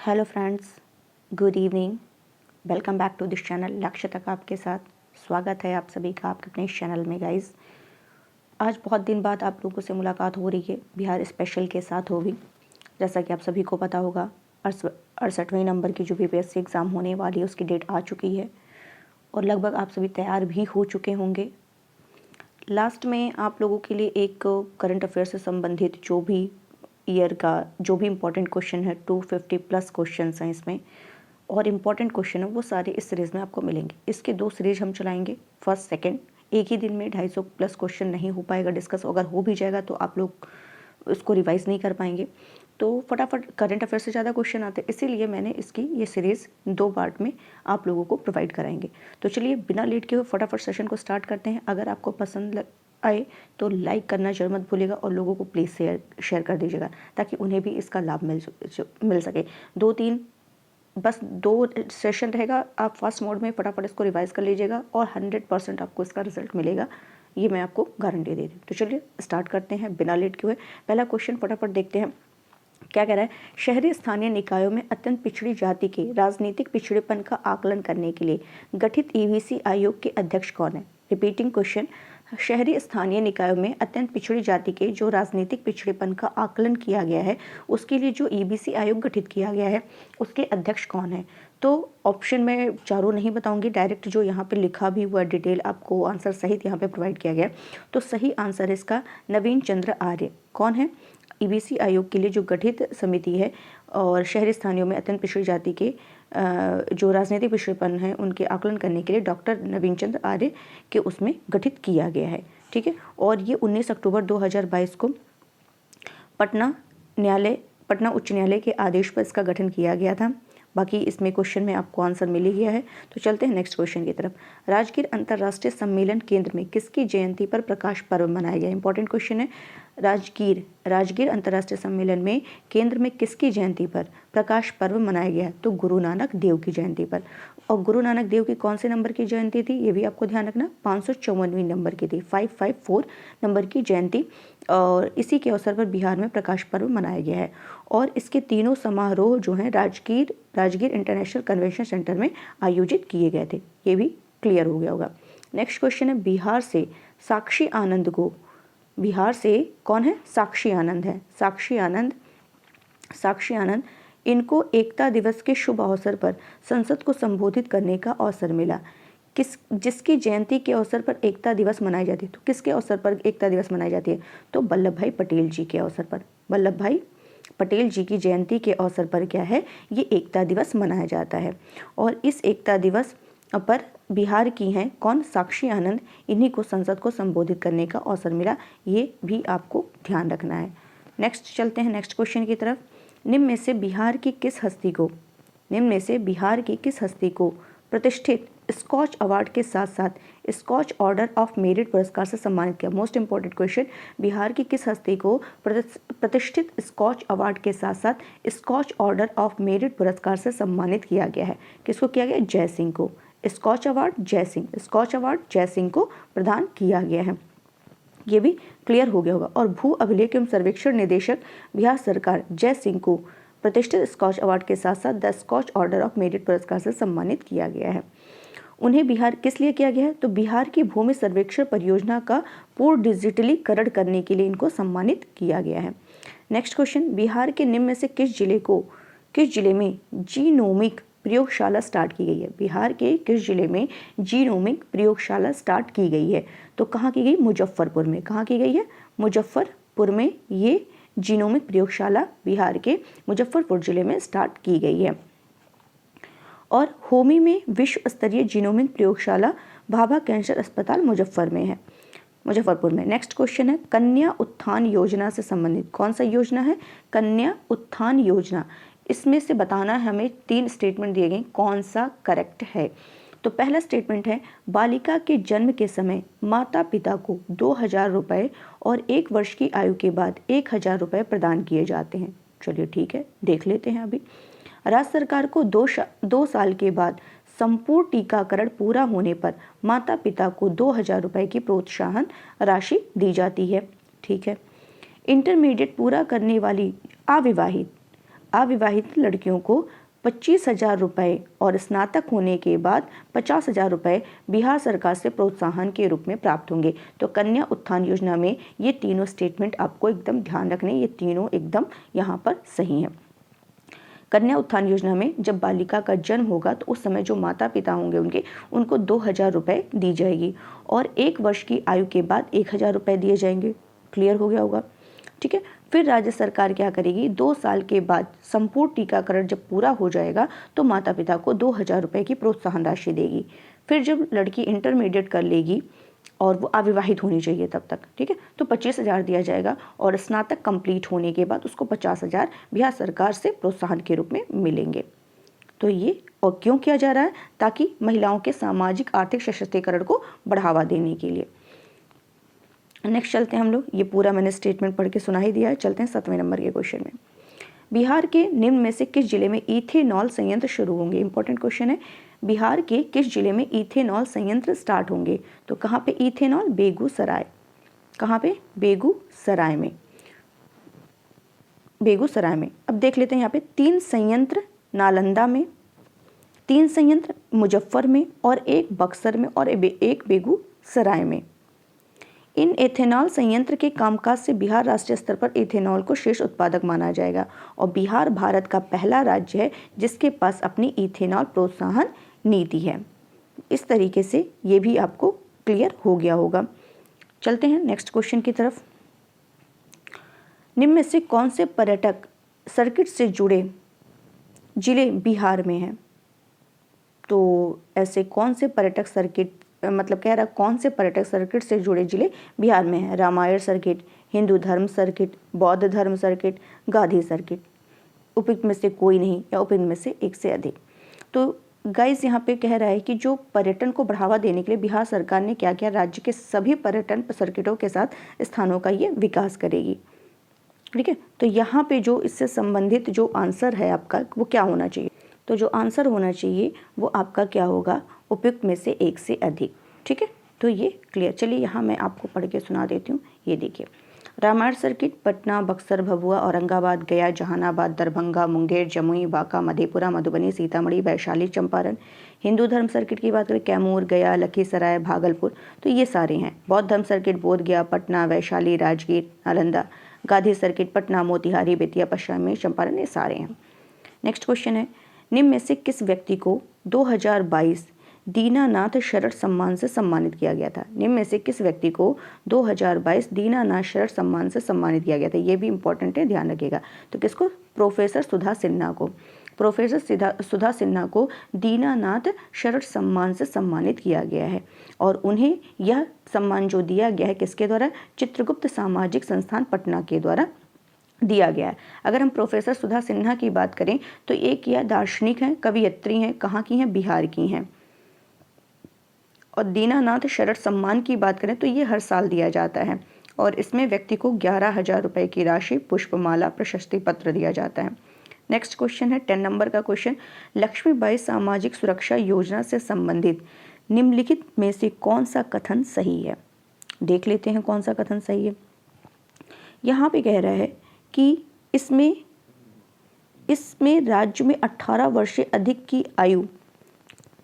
Hello friends, good evening. Welcome back to this channel. लक्ष्य तक आपके साथ स्वागत है आप सभी का आपके अपने इस चैनल में। गाइस, आज बहुत दिन बाद आप लोगों से मुलाकात हो रही है, बिहार स्पेशल के साथ होगी। जैसा कि आप सभी को पता होगा, 68वें नंबर की जो बीपीएससी एग्ज़ाम होने वाली है उसकी डेट आ चुकी है और लगभग आप सभी तैयार भी हो चुके होंगे। लास्ट में आप लोगों के लिए एक करंट अफेयर से संबंधित जो भी ईयर का जो भी इम्पोर्टेंट क्वेश्चन है, 250 प्लस क्वेश्चन हैं इसमें, और इम्पॉर्टेंट क्वेश्चन है वो सारे इस सीरीज़ में आपको मिलेंगे। इसके 2 सीरीज हम चलाएंगे, फर्स्ट सेकंड। एक ही दिन में 250 प्लस क्वेश्चन नहीं हो पाएगा डिस्कस, अगर हो भी जाएगा तो आप लोग उसको रिवाइज़ नहीं कर पाएंगे, तो फटाफट करंट अफेयर से ज़्यादा क्वेश्चन आते हैं। इसीलिए मैंने इसकी ये सीरीज़ 2 पार्ट में आप लोगों को प्रोवाइड कराएंगे। तो चलिए बिना लेट के हुए फटाफट सेशन को स्टार्ट करते हैं। अगर आपको पसंद आए तो लाइक करना जरूर मत भूलिएगा और लोगों को प्लीज़ शेयर कर दीजिएगा ताकि उन्हें भी इसका लाभ मिल सके। 2 सेशन रहेगा, आप फास्ट मोड में फटाफट इसको रिवाइज कर लीजिएगा और 100% आपको इसका रिजल्ट मिलेगा, ये मैं आपको गारंटी दे रही हूँ। तो चलिए स्टार्ट करते हैं बिना लेट के हुए। पहला क्वेश्चन फटाफट देखते हैं क्या कह रहा है। शहरी स्थानीय निकायों में अत्यंत पिछड़ी जाति के राजनीतिक पिछड़ेपन का आकलन करने के लिए गठित ईबीसी आयोग के अध्यक्ष कौन है। रिपीटिंग क्वेश्चन, शहरी स्थानीय निकायों में अत्यंत पिछड़ी जाति के जो राजनीतिक पिछड़ेपन का आकलन किया गया है उसके लिए जो ईबीसी आयोग गठित किया गया है उसके अध्यक्ष कौन है। तो ऑप्शन में चारों नहीं बताऊंगी, डायरेक्ट जो यहाँ पे लिखा भी हुआ डिटेल आपको आंसर सहित यहाँ पे प्रोवाइड किया गया। तो सही आंसर इसका नवीन चंद्र आर्य। कौन है? ईबीसी आयोग के लिए जो गठित समिति है और शहरी स्थानीयों में अत्यंत पिछड़ी जाति के जो राजनीतिक पिछड़ेपन है उनके आकलन करने के लिए डॉक्टर नवीन चंद्र आर्य के उसमें गठित किया गया है। ठीक है, और ये 19 अक्टूबर 2022 को पटना उच्च न्यायालय के आदेश पर इसका गठन किया गया था। बाकी इसमें क्वेश्चन में आपको आंसर मिल ही गया है। तो चलते हैं नेक्स्ट क्वेश्चन की तरफ। राजगीर अंतर्राष्ट्रीय सम्मेलन केंद्र में किसकी जयंती पर प्रकाश पर्व मनाया गया? इंपॉर्टेंट क्वेश्चन है। राजगीर अंतर्राष्ट्रीय सम्मेलन में केंद्र में किसकी जयंती पर प्रकाश पर्व मनाया गया? तो गुरु नानक देव की जयंती पर। और गुरु नानक देव की कौन से नंबर की जयंती थी ये भी आपको ध्यान रखना, 554वीं नंबर की थी, 554 नंबर की जयंती। और इसी के अवसर पर बिहार में प्रकाश पर्व मनाया गया है और इसके तीनों समारोह जो हैं राजगीर इंटरनेशनल कन्वेंशन सेंटर में आयोजित किए गए थे। ये भी क्लियर हो गया होगा। नेक्स्ट क्वेश्चन है, बिहार से कौन है? साक्षी आनंद है। साक्षी आनंद इनको एकता दिवस के शुभ अवसर पर संसद को संबोधित करने का अवसर मिला। जिसकी जयंती के अवसर पर एकता दिवस मनाई जाती है। तो किसके अवसर पर एकता दिवस मनाई जाती है? तो वल्लभ भाई पटेल जी के अवसर पर। वल्लभ भाई पटेल जी की जयंती के अवसर पर क्या है, ये एकता दिवस मनाया जाता है। और इस एकता दिवस पर बिहार की हैं कौन? साक्षी आनंद। इन्हीं को संसद को संबोधित करने का अवसर मिला, ये भी आपको ध्यान रखना है। नेक्स्ट चलते हैं नेक्स्ट क्वेश्चन की तरफ। निम्न में से बिहार की किस हस्ती को प्रतिष्ठित स्कॉच अवार्ड के साथ साथ स्कॉच ऑर्डर ऑफ मेरिट पुरस्कार से सम्मानित किया? मोस्ट इंपॉर्टेंट क्वेश्चन, बिहार की किस हस्ती को प्रतिष्ठित स्कॉच अवार्ड के साथ साथ स्कॉच ऑर्डर ऑफ मेरिट पुरस्कार से सम्मानित किया गया है? किसको किया गया? जय सिंह को। स्कॉच अवार्ड जय सिंह को प्रदान किया गया है। ये भी क्लियर हो गया होगा। और भू अभिलेख एवं सर्वेक्षण निदेशक बिहार सरकार जय सिंह को प्रतिष्ठित स्कॉच अवार्ड के साथ साथ the Skoch order of merit पुरस्कार से सम्मानित किया गया है। उन्हें बिहार किस लिए किया गया है? तो बिहार की भूमि सर्वेक्षण परियोजना का पूर्ण डिजिटलीकरण करने के लिए इनको सम्मानित किया गया है। नेक्स्ट क्वेश्चन, बिहार के निम्न में से किस जिले में जीनोमिक प्रयोगशाला स्टार्ट की गई है? बिहार के किस जिले में जीनोमिक प्रयोगशाला स्टार्ट की गई है? तो कहाँ की गई? मुजफ्फरपुर में। कहाँ की गई है? मुजफ्फरपुर में ये जीनोमिक प्रयोगशाला बिहार के मुजफ्फरपुर जिले में स्टार्ट की गई है। और होमी में विश्व स्तरीय जीनोमिक प्रयोगशाला भाभा कैंसर अस्पताल मुजफ्फरपुर में। नेक्स्ट क्वेश्चन है, कन्या उत्थान योजना से संबंधित कौन सा योजना है? कन्या उत्थान योजना। इसमें से बताना है हमें, 3 स्टेटमेंट दिए गए, कौन सा करेक्ट है? तो पहला स्टेटमेंट है, बालिका के जन्म के समय माता पिता को 2000 रुपये और 1 वर्ष की आयु के बाद 1000 रुपये प्रदान किए जाते हैं। चलिए ठीक है, देख लेते हैं अभी। राज्य सरकार को 2 साल के बाद संपूर्ण टीकाकरण पूरा होने पर माता पिता को 2000 रुपये की प्रोत्साहन राशि दी जाती है। ठीक है। इंटरमीडिएट पूरा करने वाली अविवाहित लड़कियों को 25,000 रुपये और स्नातक होने के बाद 50,000 रुपये बिहार सरकार से प्रोत्साहन के रूप में प्राप्त होंगे। तो कन्या उत्थान योजना में ये तीनों स्टेटमेंट आपको एकदम ध्यान रखने, ये तीनों एकदम यहाँ पर सही हैं। कन्या उत्थान योजना में जब बालिका का जन्म होगा तो उस समय जो माता पिता होंगे उनको 2,000 रुपये दी जाएगी और 1 वर्ष की आयु के बाद 1,000 रुपये दिए जाएंगे। क्लियर हो गया होगा, ठीक है। फिर राज्य सरकार क्या करेगी, 2 साल के बाद संपूर्ण टीकाकरण जब पूरा हो जाएगा तो माता पिता को 2,000 रुपये की प्रोत्साहन राशि देगी। फिर जब लड़की इंटरमीडिएट कर लेगी और वो अविवाहित होनी चाहिए तब तक, ठीक है, तो 25,000 दिया जाएगा और स्नातक कंप्लीट होने के बाद उसको 50,000 बिहार सरकार से प्रोत्साहन के रूप में मिलेंगे। तो ये और क्यों किया जा रहा है, ताकि महिलाओं के सामाजिक आर्थिक सशक्तिकरण को बढ़ावा देने के लिए। नेक्स्ट चलते हैं हम लोग, ये पूरा मैंने स्टेटमेंट पढ़ के सुना ही दिया है। चलते हैं 7वें नंबर के क्वेश्चन में। बिहार के निम्न में से किस जिले में इथेनॉल संयंत्र शुरू होंगे। इंपॉर्टेंट क्वेश्चन है, बिहार के किस जिले में इथेनॉल संयंत्र स्टार्ट होंगे। तो कहाँ पे इथेनॉल, बेगूसराय। कहाँ पे, बेगूसराय में, बेगूसराय में। अब देख लेते हैं यहाँ पे 3 संयंत्र नालंदा में, 3 संयंत्र मुजफ्फर में और 1 बक्सर में और 1 बेगूसराय में। इन एथेनॉल संयंत्र के कामकाज से बिहार राष्ट्रीय स्तर पर एथेनॉल को शीर्ष उत्पादक माना जाएगा और बिहार भारत का पहला राज्य है जिसके पास अपनी इथेनॉल प्रोत्साहन नीति है। इस तरीके से ये भी आपको क्लियर हो गया होगा। चलते हैं नेक्स्ट क्वेश्चन की तरफ। निम्न में से कौन से पर्यटक सर्किट से जुड़े जिले बिहार में हैं। तो ऐसे कौन से पर्यटक सर्किट, मतलब कह रहा कौन से पर्यटक सर्किट से जुड़े जिले बिहार में हैं। रामायण सर्किट, हिंदू धर्म सर्किट, बौद्ध धर्म सर्किट, गांधी सर्किट। उपयुक्त में से कोई नहीं या उपयुक्त में से एक से अधिक। तो गाइस यहाँ पे कह रहा है कि जो पर्यटन को बढ़ावा देने के लिए बिहार सरकार ने क्या किया, राज्य के सभी पर्यटन सर्किटों के साथ स्थानों का ये विकास करेगी। ठीक है, तो यहाँ पे जो इससे संबंधित जो आंसर है आपका वो क्या होना चाहिए, तो जो आंसर होना चाहिए वो आपका क्या होगा, उपयुक्त में से एक से अधिक। ठीक है, तो ये क्लियर। चलिए यहाँ मैं आपको पढ़ के सुना देती हूँ। ये देखिए, रामायण सर्किट पटना, बक्सर, भभुआ, औरंगाबाद, गया, जहानाबाद, दरभंगा, मुंगेर, जमुई, बांका, मधेपुरा, मधुबनी, सीतामढ़ी, वैशाली, चंपारण। हिंदू धर्म सर्किट की बात करें, कैमूर, गया, लखीसराय, भागलपुर, तो ये सारे हैं। बौद्ध धर्म सर्किट बोध गया, पटना, वैशाली, राजगीर, नालंदा। गांधी सर्किट पटना, मोतिहारी, बेतिया, पश्चिमी चंपारण, ये सारे हैं। नेक्स्ट क्वेश्चन है, निम्न में से किस व्यक्ति को 2022 दीनानाथ शरद सम्मान से सम्मानित किया गया था। निम्न में से किस व्यक्ति को 2022 दीनानाथ शरद सम्मान से सम्मानित किया गया था, ये भी इंपॉर्टेंट है, ध्यान रखिएगा। तो किसको, प्रोफेसर सुधा सिन्हा को। प्रोफेसर सुधा सिन्हा को दीनानाथ शरद सम्मान से सम्मानित किया गया है और उन्हें यह सम्मान जो दिया गया है किसके द्वारा, चित्रगुप्त सामाजिक संस्थान पटना के द्वारा दिया गया है। अगर हम प्रोफेसर सुधा सिन्हा की बात करें तो एक यह दार्शनिक हैं, कवयित्री हैं, कहाँ की हैं, बिहार की हैं। और दीनानाथ शरद सम्मान की बात करें तो ये हर साल दिया जाता है और इसमें व्यक्ति को 11,000 रुपये की राशि, पुष्पमाला, प्रशस्ति पत्र दिया जाता है। नेक्स्ट क्वेश्चन है 10 नंबर का क्वेश्चन, लक्ष्मीबाई सामाजिक सुरक्षा योजना से संबंधित निम्नलिखित में से कौन सा कथन सही है। देख लेते हैं कौन सा कथन सही है। यहाँ पे कह रहा है कि इसमें राज्य में 18 वर्ष से अधिक की आयु,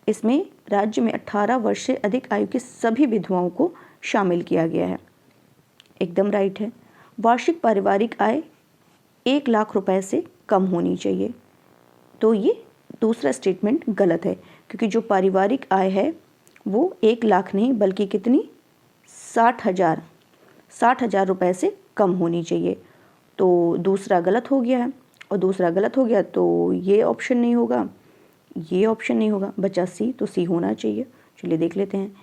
इसमें राज्य में 18 वर्ष से अधिक आयु की सभी विधवाओं को शामिल किया गया है। एकदम राइट है। वार्षिक पारिवारिक आय 1 लाख रुपए से कम होनी चाहिए। तो ये दूसरा स्टेटमेंट गलत है क्योंकि जो पारिवारिक आय है वो 1 लाख नहीं बल्कि कितनी, 60,000 रुपए से कम होनी चाहिए। तो दूसरा गलत हो गया है और दूसरा गलत हो गया तो ये ऑप्शन नहीं होगा, ये ऑप्शन नहीं होगा, बचा सी, तो सी होना चाहिए। चलिए देख लेते हैं।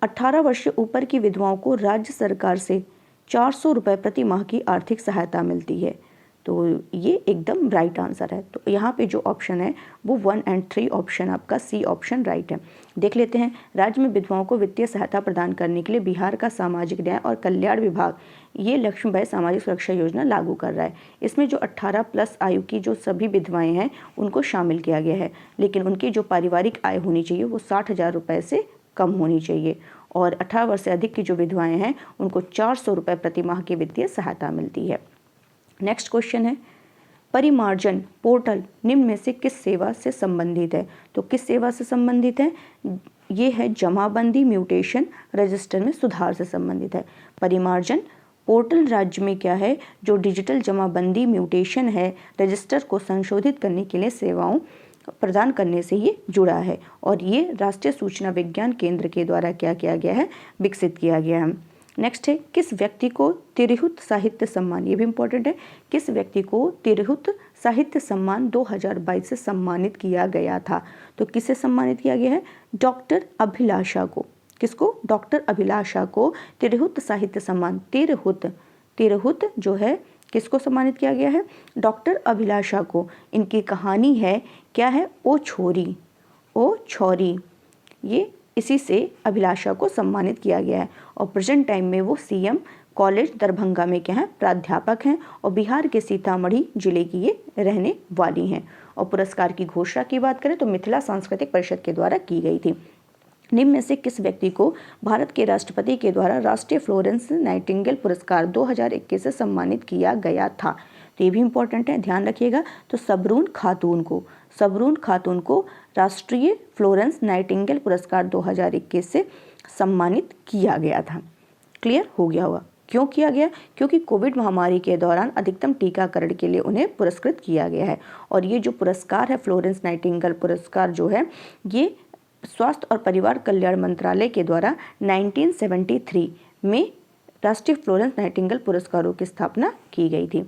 18 वर्ष से ऊपर की विधवाओं को राज्य सरकार से 400 रुपये प्रति माह की आर्थिक सहायता मिलती है। तो ये एकदम राइट आंसर है। तो यहाँ पे जो ऑप्शन है वो 1 और 3 ऑप्शन आपका सी ऑप्शन राइट है। देख लेते हैं, राज्य में विधवाओं को वित्तीय सहायता प्रदान करने के लिए बिहार का सामाजिक न्याय और कल्याण विभाग ये लक्ष्मीबाई सामाजिक सुरक्षा योजना लागू कर रहा है। इसमें जो 18+ आयु की जो सभी विधवाएं हैं उनको शामिल किया गया है, लेकिन उनकी जो पारिवारिक आय होनी चाहिए वो 60,000 रुपये से कम होनी चाहिए और 18 वर्ष से अधिक की जो विधवाएं हैं उनको 400 रुपये प्रति माह की वित्तीय सहायता मिलती है। नेक्स्ट क्वेश्चन है, परिमार्जन पोर्टल निम्न में से किस सेवा से संबंधित है? तो किस सेवा से संबंधित है? ये है जमाबंदी म्यूटेशन रजिस्टर में सुधार से संबंधित है। परिमार्जन पोर्टल राज्य में क्या है? जो डिजिटल जमाबंदी म्यूटेशन है रजिस्टर को संशोधित करने के लिए सेवाओं प्रदान करने से ये जुड़ा है और ये राष्ट्रीय सूचना विज्ञान केंद्र के द्वारा क्या किया गया है? विकसित किया गया है। नेक्स्ट है किस व्यक्ति को तिरहुत साहित्य सम्मान, ये भी इंपॉर्टेंट है, किस व्यक्ति को तिरहुत साहित्य सम्मान 2022 से सम्मानित किया गया था? तो किसे सम्मानित किया गया है? डॉक्टर अभिलाषा को। किसको? डॉक्टर अभिलाषा को तिरहुत साहित्य सम्मान, तिरहुत जो है किसको सम्मानित किया गया है? डॉक्टर अभिलाषा को। इनकी कहानी है क्या है? ओ छोरी, ये इसी से अभिलाषा को सम्मानित किया गया है और प्रेजेंट टाइम में वो सीएम कॉलेज दरभंगा में क्या है? प्राध्यापक हैं और बिहार के सीतामढ़ी जिले की ये रहने वाली हैं। और पुरस्कार की घोषणा की बात करें तो मिथिला सांस्कृतिक परिषद के द्वारा की गई थी। निम्न में से किस व्यक्ति को भारत के राष्ट्रपति के द्वारा राष्ट्रीय फ्लोरेंस नाइटिंगेल पुरस्कार 2021 से सम्मानित किया गया था? तो ये भी इंपॉर्टेंट है, ध्यान रखिएगा। तो सबरून खातून को राष्ट्रीय फ्लोरेंस नाइटिंगेल पुरस्कार 2021 से सम्मानित किया गया था। क्लियर हो गया होगा क्यों किया गया? क्योंकि कोविड महामारी के दौरान अधिकतम टीकाकरण के लिए उन्हें पुरस्कृत किया गया है। और ये जो पुरस्कार है फ्लोरेंस नाइटिंगेल पुरस्कार जो है ये स्वास्थ्य और परिवार कल्याण मंत्रालय के द्वारा 1973 में राष्ट्रीय फ्लोरेंस नाइटिंगेल पुरस्कारों की स्थापना की गई थी।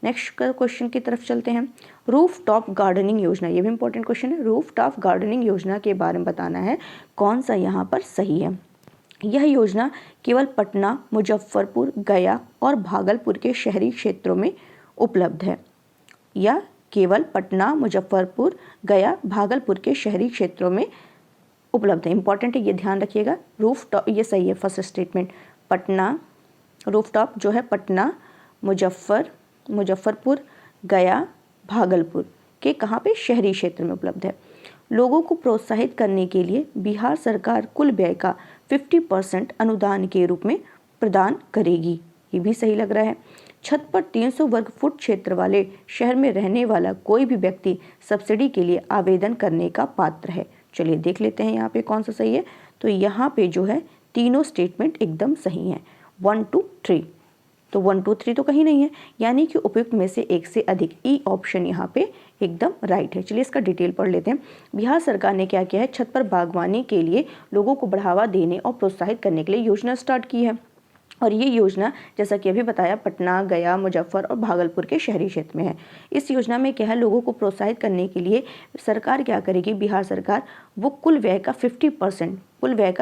नेक्स्ट क्वेश्चन की तरफ चलते हैं। रूफ टॉप गार्डनिंग योजना, ये भी इंपॉर्टेंट क्वेश्चन है। रूफ टॉप गार्डनिंग योजना के बारे में बताना है कौन सा यहाँ पर सही है। यह योजना केवल पटना, मुजफ्फरपुर, गया और भागलपुर के शहरी क्षेत्रों में उपलब्ध है, या केवल पटना, मुजफ्फरपुर, गया, भागलपुर के शहरी क्षेत्रों में उपलब्ध है। इंपॉर्टेंट है, ये ध्यान रखिएगा। रूफ टॉप ये सही है first statement. Patna roof top जो है पटना, मुजफ्फरपुर, गया, भागलपुर के कहाँ पे? शहरी क्षेत्र में उपलब्ध है। लोगों को प्रोत्साहित करने के लिए बिहार सरकार कुल व्यय का 50% अनुदान के रूप में प्रदान करेगी, ये भी सही लग रहा है। छत पर 300 वर्ग फुट क्षेत्र वाले शहर में रहने वाला कोई भी व्यक्ति सब्सिडी के लिए आवेदन करने का पात्र है। चलिए देख लेते हैं यहाँ पे कौन सा सही है। तो यहाँ पे जो है तीनों स्टेटमेंट एकदम सही हैं, 1, 2, 3। तो 1, 2, 3 तो कहीं नहीं है, यानी कि उपयुक्त में से एक से अधिक, ई ऑप्शन यहाँ पे एकदम राइट है। चलिए इसका डिटेल पढ़ लेते हैं। बिहार सरकार ने क्या किया है? छत पर बागवानी के लिए लोगों को बढ़ावा देने और प्रोत्साहित करने के लिए योजना स्टार्ट की है। और ये योजना जैसा कि अभी बताया पटना, गया, मुजफ्फर और भागलपुर के शहरी क्षेत्र में है। इस योजना में क्या है? लोगों को प्रोत्साहित करने के लिए सरकार क्या करेगी? बिहार सरकार वो कुल व्यय का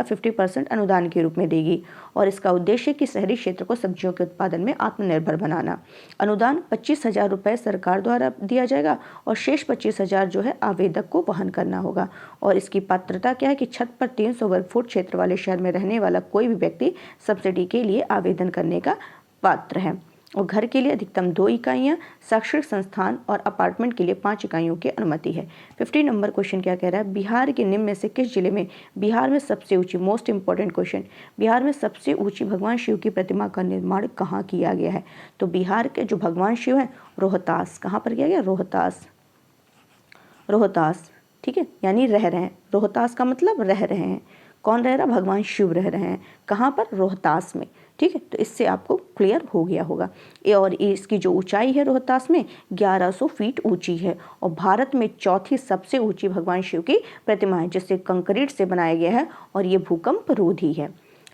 50% अनुदान के रूप में देगी और इसका उद्देश्य है कि शहरी क्षेत्र को सब्जियों के उत्पादन में आत्मनिर्भर बनाना। अनुदान 25,000 रुपये सरकार द्वारा दिया जाएगा और शेष 25,000 जो है आवेदक को वहन करना होगा। और इसकी पात्रता क्या है कि छत पर 300 वर्ग फुट क्षेत्र वाले शहर में रहने वाला कोई भी व्यक्ति सब्सिडी के लिए आवेदन करने का पात्र है। और घर के लिए अधिकतम 2 इकाइयाँ, शैक्षणिक संस्थान और अपार्टमेंट के लिए 5 इकाइयों की अनुमति है। 15 नंबर क्वेश्चन क्या कह रहा है? बिहार के निम्न में से किस जिले में बिहार में सबसे ऊंची, मोस्ट इंपॉर्टेंट क्वेश्चन, बिहार में सबसे ऊंची भगवान शिव की प्रतिमा का निर्माण कहाँ किया गया है? तो बिहार के जो भगवान शिव हैं रोहतास, कहाँ पर किया गया? रोहतास, ठीक है, यानी रह रहे हैं। रोहतास का मतलब रह रहे हैं। कौन रह रहा? भगवान शिव रह रहे हैं। कहाँ पर? रोहतास में, ठीक है। तो इससे आपको क्लियर हो गया होगा। और इसकी जो ऊंचाई है रोहतास में 1100 फीट ऊंची है और भारत में चौथी सबसे ऊंची भगवान शिव की प्रतिमा है, जिसे कंक्रीट से बनाया गया है और ये भूकंप रोधी है।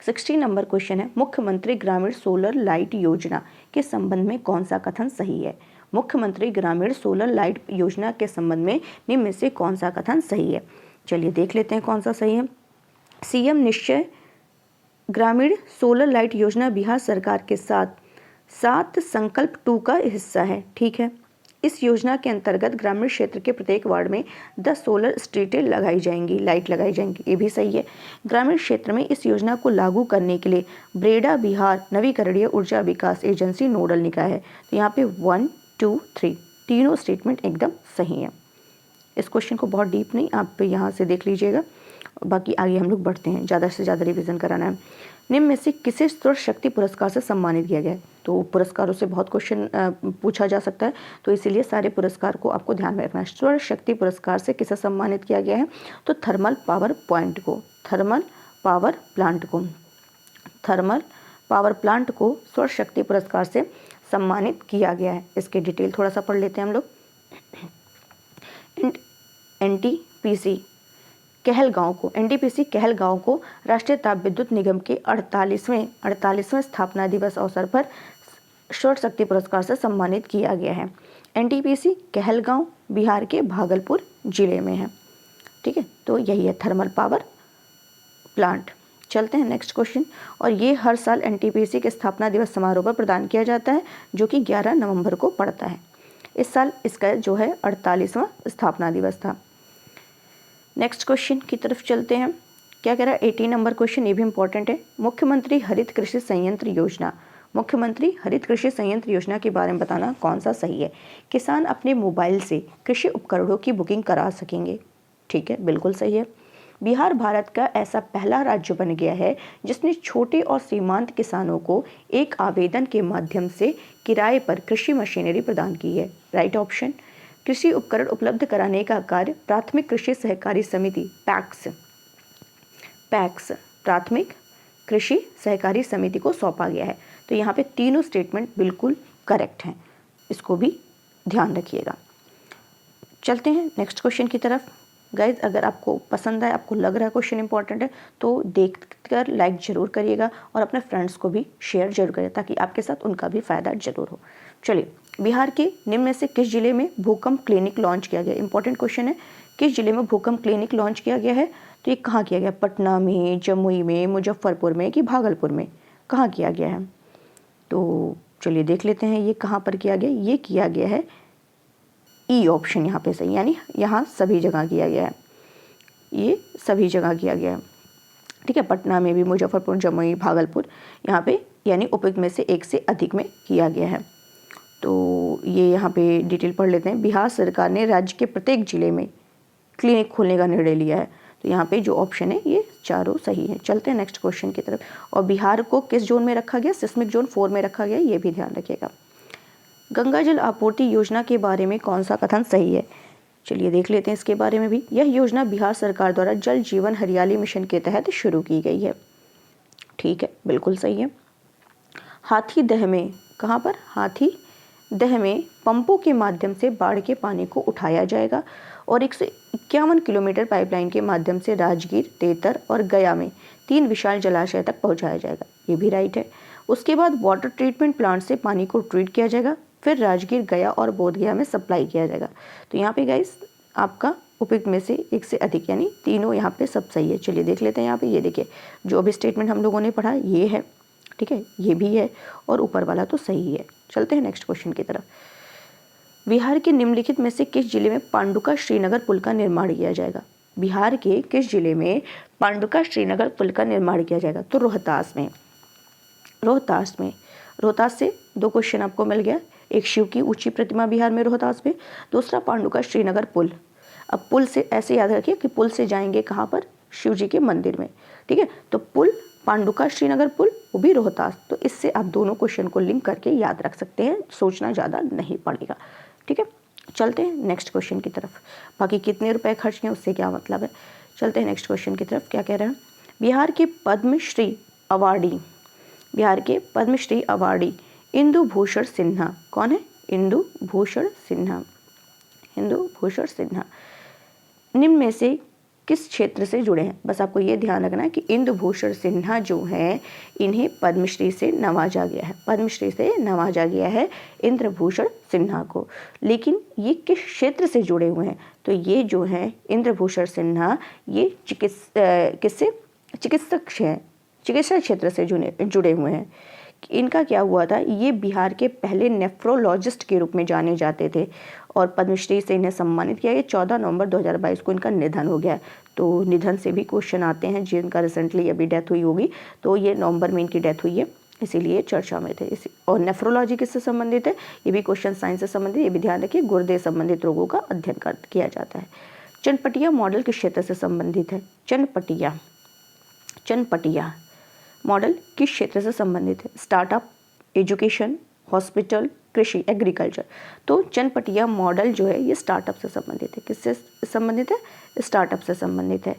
16 नंबर क्वेश्चन है, मुख्यमंत्री ग्रामीण सोलर लाइट योजना के संबंध में कौन सा कथन सही है? मुख्यमंत्री ग्रामीण सोलर लाइट योजना के संबंध में निम्न में से कौन सा कथन सही है? चलिए देख लेते हैं कौन सा सही है। सीएम निश्चय ग्रामीण सोलर लाइट योजना बिहार सरकार के साथ संकल्प 2 का हिस्सा है, ठीक है। इस योजना के अंतर्गत ग्रामीण क्षेत्र के प्रत्येक वार्ड में 10 सोलर स्ट्रीटें लगाई जाएंगी, लाइट लगाई जाएंगी, ये भी सही है। ग्रामीण क्षेत्र में इस योजना को लागू करने के लिए ब्रेडा बिहार नवीकरणीय ऊर्जा विकास एजेंसी नोडल निकाय है। तो यहाँ पे 1, 2, 3 तीनों स्टेटमेंट एकदम सही है। इस क्वेश्चन को बहुत डीप नहीं, आप यहाँ से देख लीजिएगा, बाकी आगे हम लोग बढ़ते हैं, ज़्यादा से ज़्यादा रिवीजन कराना है। निम्न में से किसे स्रोत शक्ति पुरस्कार से सम्मानित किया गया है? तो पुरस्कारों से बहुत क्वेश्चन पूछा जा सकता है, तो इसीलिए सारे पुरस्कार को आपको ध्यान में रखना है। सौर शक्ति पुरस्कार से किसे सम्मानित किया गया है? तो थर्मल पावर प्लांट को, थर्मल पावर प्लांट को, थर्मल पावर प्लांट को सौर शक्ति पुरस्कार से सम्मानित किया गया है। इसके डिटेल थोड़ा सा पढ़ लेते हैं हम लोग। एनटीपीसी कहलगांव को, एनटीपीसी कहलगांव को राष्ट्रीय ताप विद्युत निगम के 48वें स्थापना दिवस अवसर पर सौर शक्ति पुरस्कार से सम्मानित किया गया है। एनटीपीसी कहलगांव बिहार के भागलपुर जिले में है। ठीक है, तो यही है थर्मल पावर प्लांट। चलते हैं नेक्स्ट क्वेश्चन। और ये हर साल एनटीपीसी के स्थापना दिवस समारोह पर प्रदान किया जाता है, जो कि 11 नवंबर को पड़ता है। इस साल इसका जो है 48वां स्थापना दिवस था। नेक्स्ट क्वेश्चन की तरफ चलते हैं। क्या कह रहा है? 18 नंबर क्वेश्चन, ये भी इंपॉर्टेंट है। मुख्यमंत्री हरित कृषि संयंत्र योजना, मुख्यमंत्री हरित कृषि संयंत्र योजना के बारे में बताना कौन सा सही है? किसान अपने मोबाइल से कृषि उपकरणों की बुकिंग करा सकेंगे। ठीक है, बिल्कुल सही है। बिहार भारत का ऐसा पहला राज्य बन गया है जिसने छोटे और सीमांत किसानों को एक आवेदन के माध्यम से किराए पर कृषि मशीनरी प्रदान की है। Right option. कृषि उपकरण उपलब्ध कराने का कार्य प्राथमिक कृषि सहकारी समिति पैक्स प्राथमिक कृषि सहकारी समिति को सौंपा गया है। तो यहाँ पे तीनों स्टेटमेंट बिल्कुल करेक्ट हैं, इसको भी ध्यान रखिएगा। चलते हैं नेक्स्ट क्वेश्चन की तरफ। गाइज, अगर आपको पसंद आए, आपको लग रहा है क्वेश्चन इंपॉर्टेंट है, तो देखकर लाइक जरूर करिएगा और अपने फ्रेंड्स को भी शेयर जरूर करिए, ताकि आपके साथ उनका भी फायदा जरूर हो। चलिए, बिहार के निम्न में से किस जिले में भूकंप क्लिनिक लॉन्च किया गया? इंपॉर्टेंट क्वेश्चन है। किस जिले में भूकंप क्लिनिक लॉन्च किया गया है? तो ये कहाँ किया गया? पटना में, जमुई में, मुजफ्फरपुर में कि भागलपुर में? कहाँ किया गया है? तो चलिए देख लेते हैं ये कहाँ पर किया गया। ये किया गया है ई ऑप्शन यहाँ पे सही, यानी यहाँ सभी जगह किया गया है, ये सभी जगह किया गया है। ठीक है, पटना में भी, मुजफ्फरपुर, जमुई, भागलपुर, यहाँ पे यानी उपयुक्त में से एक से अधिक में किया गया है। तो ये यहाँ पे डिटेल पढ़ लेते हैं। बिहार सरकार ने राज्य के प्रत्येक जिले में क्लिनिक खोलने का निर्णय लिया है। तो यहाँ पे जो ऑप्शन है ये चारों सही है। चलते हैं नेक्स्ट क्वेश्चन की तरफ। और बिहार को किस जोन में रखा गया? सिस्मिक जोन 4 में रखा गया, ये भी ध्यान रखिएगा। गंगा जल आपूर्ति योजना के बारे में कौन सा कथन सही है? चलिए देख लेते हैं इसके बारे में भी। यह योजना बिहार सरकार द्वारा जल जीवन हरियाली मिशन के तहत शुरू की गई है। ठीक है, बिल्कुल सही है। हाथीदह में, कहाँ पर? हाथीदह में पंपों के माध्यम से बाढ़ के पानी को उठाया जाएगा और 151 किलोमीटर पाइपलाइन के माध्यम से राजगीर, तेतर और गया में 3 विशाल जलाशय तक पहुँचाया जाएगा। ये भी राइट है। उसके बाद वाटर ट्रीटमेंट प्लांट से पानी को ट्रीट किया जाएगा, फिर राजगीर, गया और बोधगया में सप्लाई किया जाएगा। तो यहाँ पे गाइस आपका उपयुक्त में से एक से अधिक, यानी तीनों यहाँ पे सब सही है। चलिए देख लेते हैं यहाँ पे। ये देखिए, जो भी स्टेटमेंट हम लोगों ने पढ़ा ये है, ठीक है, ये भी है और ऊपर वाला तो सही है। चलते हैं नेक्स्ट क्वेश्चन की तरफ। बिहार के निम्नलिखित में से किस जिले में पांडुका श्रीनगर पुल का निर्माण किया जाएगा? बिहार के किस जिले में पांडुका श्रीनगर पुल का निर्माण किया जाएगा? तो रोहतास में। रोहतास से 2 क्वेश्चन आपको मिल गया। एक शिव की ऊंची प्रतिमा बिहार में रोहतास में, दूसरा पांडुका श्रीनगर पुल। अब पुल से ऐसे याद रखिए कि पुल से जाएंगे कहाँ पर? शिव जी के मंदिर में। ठीक है, तो पुल पांडुका श्रीनगर पुल, वो भी रोहतास। तो इससे आप दोनों क्वेश्चन को लिंक करके याद रख सकते हैं, सोचना ज़्यादा नहीं पड़ेगा। ठीक है, चलते हैं नेक्स्ट क्वेश्चन की तरफ। बाकी कितने रुपए खर्च किए उससे क्या मतलब है। चलते हैं नेक्स्ट क्वेश्चन की तरफ। क्या कह रहे हैं? बिहार के पद्मश्री अवार्डी इंदु भूषण सिन्हा कौन है? इंदु भूषण सिन्हा निम्न में से किस क्षेत्र से जुड़े हैं? बस आपको ये ध्यान रखना है कि इंदु भूषण सिन्हा जो हैं, इन्हें पद्मश्री से नवाजा गया है, इंद्रभूषण सिन्हा को। लेकिन ये किस क्षेत्र से जुड़े हुए हैं? तो ये जो है इंद्रभूषण सिन्हा, ये चिकित्सा क्षेत्र से जुड़े हुए हैं। इनका क्या हुआ था? ये बिहार के पहले नेफ्रोलॉजिस्ट के रूप में जाने जाते थे और पद्मश्री से इन्हें सम्मानित किया गया। 14 नवंबर 2022 को इनका निधन हो गया। तो निधन से भी क्वेश्चन आते हैं, जिनका रिसेंटली अभी डेथ हुई होगी, तो ये नवंबर में इनकी डेथ हुई है, इसीलिए चर्चा में थे। और नेफ्रोलॉजी किससे संबंधित है? ये भी क्वेश्चन साइंस से संबंधित, ये भी ध्यान रखिए। गुर्दे संबंधित रोगों का अध्ययन किया जाता है। चनपटिया मॉडल किस क्षेत्र से संबंधित है? चनपटिया मॉडल किस क्षेत्र से संबंधित है? स्टार्टअप, एजुकेशन, हॉस्पिटल, कृषि, एग्रीकल्चर। तो चनपटिया मॉडल जो है ये स्टार्टअप से संबंधित है। किससे संबंधित है? स्टार्टअप से संबंधित है।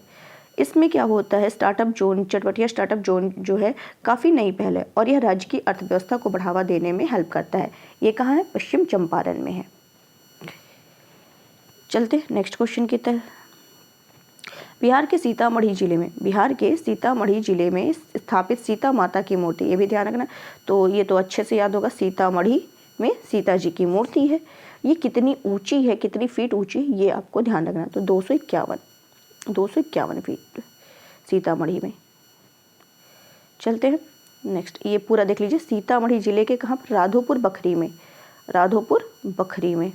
इसमें क्या होता है, startup zone, Chanpatia startup zone जो है काफ़ी नई पहल है और यह राज्य की अर्थव्यवस्था को बढ़ावा देने में हेल्प करता है। ये कहाँ है? पश्चिम चंपारण में है। चलते नेक्स्ट क्वेश्चन की तरफ। बिहार के सीतामढ़ी जिले में स्थापित सीता माता की मूर्ति, ये भी ध्यान रखना। तो ये तो अच्छे से याद होगा, सीतामढ़ी में सीता जी की मूर्ति है। ये कितनी ऊंची है, कितनी फीट ऊंची, ये आपको ध्यान रखना। तो 251 फीट सीतामढ़ी में। चलते हैं नेक्स्ट, ये पूरा देख लीजिए। सीतामढ़ी जिले के कहाँ पर? राधोपुर बखरी में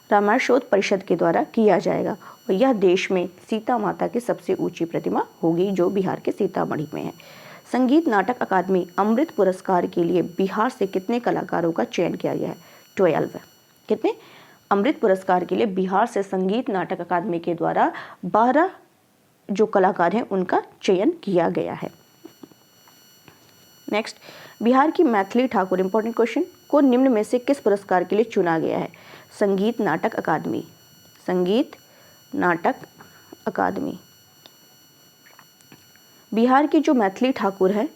रामायण शोध परिषद के द्वारा किया जाएगा और यह देश में सीता माता की सबसे ऊंची प्रतिमा होगी, जो बिहार के सीतामढ़ी में है। संगीत नाटक अकादमी अमृत पुरस्कार के लिए बिहार से कितने कलाकारों का चयन किया गया है? 12। कितने? अमृत पुरस्कार के लिए बिहार से संगीत नाटक अकादमी के द्वारा 12 जो कलाकार हैं उनका चयन किया गया है। नेक्स्ट, बिहार की मैथिली ठाकुर, इंपॉर्टेंट क्वेश्चन, को निम्न में से किस पुरस्कार के लिए चुना गया है? संगीत नाटक अकादमी। बिहार की जो मैथिली ठाकुर है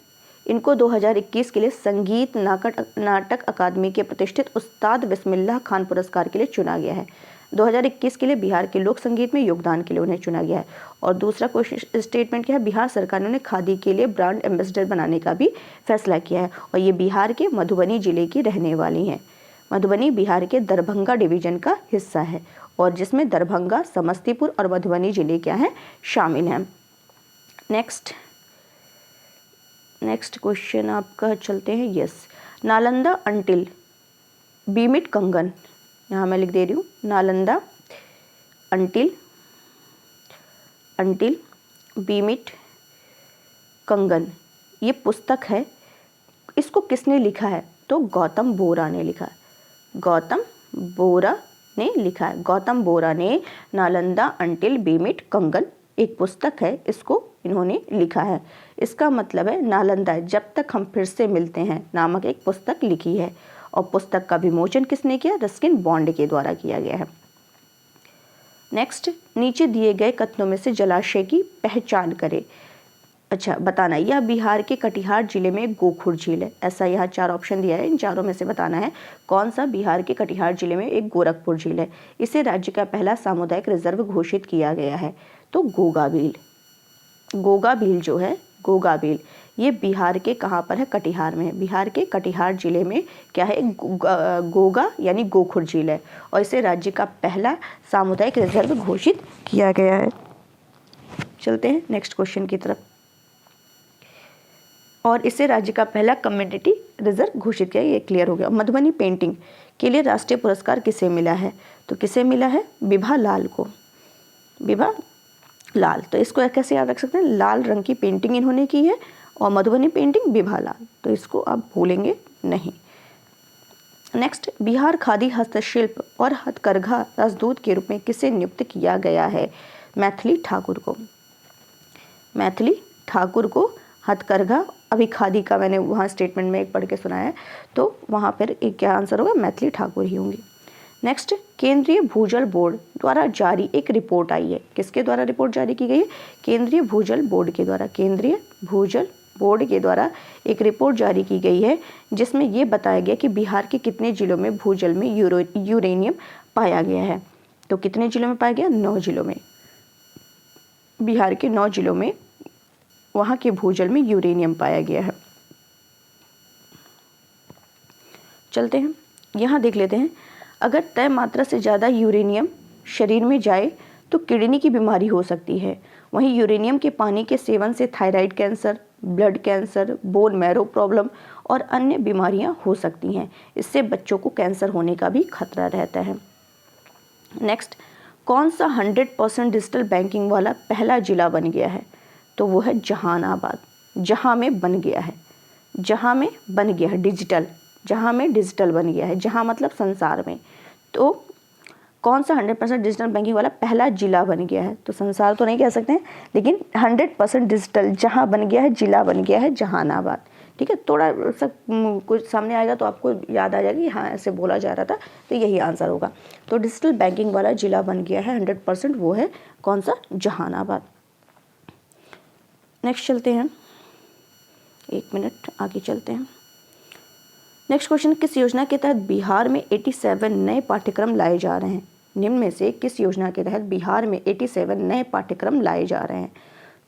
इनको 2021 के लिए संगीत नाटक अकादमी के प्रतिष्ठित उस्ताद बिस्मिल्लाह खान पुरस्कार के लिए चुना गया है। 2021 के लिए बिहार के लोक संगीत में योगदान के लिए उन्हें चुना गया है। और दूसरा क्वेश्चन स्टेटमेंट क्या है? बिहार सरकार ने उन्हें खादी के लिए ब्रांड एम्बेसडर बनाने का भी फैसला किया है और ये बिहार के मधुबनी जिले की रहने वाली हैं। मधुबनी बिहार के दरभंगा डिवीजन का हिस्सा है और जिसमें दरभंगा, समस्तीपुर और मधुबनी जिले क्या हैं? शामिल हैं। नेक्स्ट क्वेश्चन आपका चलते हैं। यस, नालंदा अंटिल बीमिट कंगन, यहाँ मैं लिख दे रही हूँ, नालंदा अंटिल बीमिट कंगन, ये पुस्तक है। इसको किसने लिखा है? तो गौतम बोरा ने लिखा है। गौतम बोरा ने नालंदा अंटिल बीमिट कंगन एक पुस्तक है, इसको इन्होंने लिखा है। इसका मतलब है नालंदा जब तक हम फिर से मिलते हैं नामक एक पुस्तक लिखी है और पुस्तक का विमोचन किसने किया? रस्किन बॉन्ड के द्वारा किया गया है। नेक्स्ट, नीचे दिए गए कथनों में से जलाशय की पहचान करें। अच्छा, बताना, यह बिहार के कटिहार जिले में गोखुर झील है। ऐसा यहाँ 4 ऑप्शन दिया है, इन चारों में से बताना है कौन सा बिहार के कटिहार जिले में एक गोरखपुर झील है। इसे राज्य का पहला सामुदायिक रिजर्व घोषित किया गया है। तो गोगाबील जो है, गोगाबील, ये बिहार के कहाँ पर है? कटिहार में है। बिहार के कटिहार जिले में क्या है? गोगा यानी गोखुर झील है और इसे राज्य का पहला सामुदायिक रिजर्व घोषित किया गया है। चलते हैं नेक्स्ट क्वेश्चन की तरफ। और इसे राज्य का पहला कम्युनिटी रिजर्व घोषित किया, ये क्लियर हो गया। मधुबनी पेंटिंग के लिए राष्ट्रीय पुरस्कार किसे मिला है? तो किसे मिला है? बिभा लाल को। बिभा लाल, तो इसको कैसे याद रख सकते हैं? लाल रंग की पेंटिंग इन्होंने की है और मधुबनी पेंटिंग बिभा लाल, तो इसको आप भूलेंगे नहीं। नेक्स्ट, बिहार खादी हस्तशिल्प और हथकरघा राजदूत के रूप में किसे नियुक्त किया गया है? मैथिली ठाकुर को हथकरघा, अभी खादी का मैंने वहाँ स्टेटमेंट में एक पढ़ के सुनाया है, तो वहाँ पर एक क्या आंसर होगा? मैथिली ठाकुर ही होंगी। नेक्स्ट, केंद्रीय भूजल बोर्ड द्वारा जारी एक रिपोर्ट आई है। किसके द्वारा रिपोर्ट जारी की गई है? केंद्रीय भूजल बोर्ड के द्वारा। केंद्रीय भूजल बोर्ड के द्वारा एक रिपोर्ट जारी की गई है जिसमें ये बताया गया कि बिहार के कितने जिलों में भूजल में यूरेनियम पाया गया है। तो कितने जिलों में पाया गया? 9 जिलों में। बिहार के 9 जिलों में वहाँ के भूजल में यूरेनियम पाया गया है। चलते हैं, यहाँ देख लेते हैं। अगर तय मात्रा से ज़्यादा यूरेनियम शरीर में जाए तो किडनी की बीमारी हो सकती है। वहीं यूरेनियम के पानी के सेवन से thyroid cancer, blood cancer, bone marrow problem और अन्य बीमारियां हो सकती हैं। इससे बच्चों को कैंसर होने का भी खतरा रहता है। नेक्स्ट, कौन सा 100% डिजिटल बैंकिंग वाला पहला जिला बन गया है? तो वो है जहानाबाद। जहाँ में बन गया है डिजिटल, जहाँ में डिजिटल बन गया है, जहाँ मतलब संसार में। तो कौन सा 100% डिजिटल बैंकिंग वाला पहला जिला बन गया है? तो संसार तो नहीं कह सकते हैं, लेकिन 100% डिजिटल जहाँ बन गया है, जिला बन गया है जहानाबाद। ठीक है, थोड़ा सा कुछ सामने आएगा तो आपको याद आ जाएगा कि हाँ ऐसे बोला जा रहा था, तो यही आंसर होगा। तो डिजिटल बैंकिंग वाला जिला बन गया है 100%, वो है कौन सा? जहानाबाद। नेक्स्ट चलते हैं, 1 मिनट आगे चलते हैं। नेक्स्ट क्वेश्चन, किस योजना के तहत बिहार में 87 नए पाठ्यक्रम लाए जा रहे हैं? निम्न में से किस योजना के तहत बिहार में 87 नए पाठ्यक्रम लाए जा रहे हैं?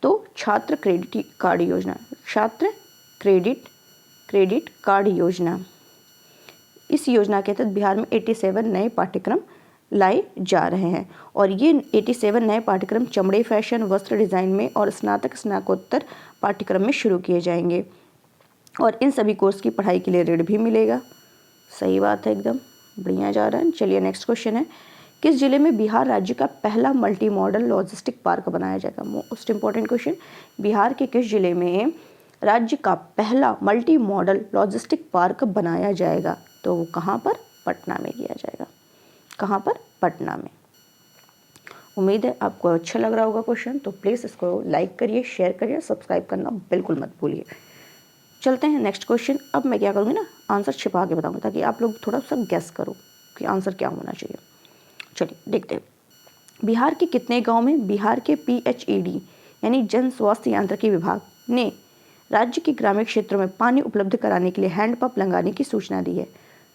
तो छात्र क्रेडिट कार्ड योजना, छात्र क्रेडिट कार्ड योजना, इस योजना के तहत बिहार में 87 नए पाठ्यक्रम लाए जा रहे हैं। और ये 87 नए पाठ्यक्रम चमड़े, फैशन, वस्त्र डिज़ाइन में और स्नातकोत्तर पाठ्यक्रम में शुरू किए जाएंगे। और इन सभी कोर्स की पढ़ाई के लिए ऋण भी मिलेगा। सही बात है, एकदम बढ़िया जा रहा है। चलिए नेक्स्ट क्वेश्चन है, किस जिले में बिहार राज्य का पहला मल्टी मॉडल लॉजिस्टिक पार्क बनाया जाएगा? मोस्ट इंपॉर्टेंट क्वेश्चन, बिहार के किस जिले में राज्य का पहला मल्टी मॉडल लॉजिस्टिक पार्क बनाया जाएगा? तो वो कहाँ पर? पटना में किया जाएगा। कहाँ पर? पटना में। उम्मीद है आपको अच्छा लग रहा होगा क्वेश्चन, तो प्लीज़ इसको लाइक करिए, शेयर करिए, सब्सक्राइब करना बिल्कुल मत भूलिए। चलते हैं नेक्स्ट क्वेश्चन। अब मैं क्या करूँगी ना, आंसर छिपा के बताऊँगी ताकि आप लोग थोड़ा सा गेस करो कि आंसर क्या होना चाहिए। चलिए देखते हैं, बिहार के कितने गांव में बिहार के PHED यानी जन स्वास्थ्य यांत्रिकी विभाग ने राज्य के ग्रामीण क्षेत्रों में पानी उपलब्ध कराने के लिए हैंडपंप लगाने की सूचना दी है?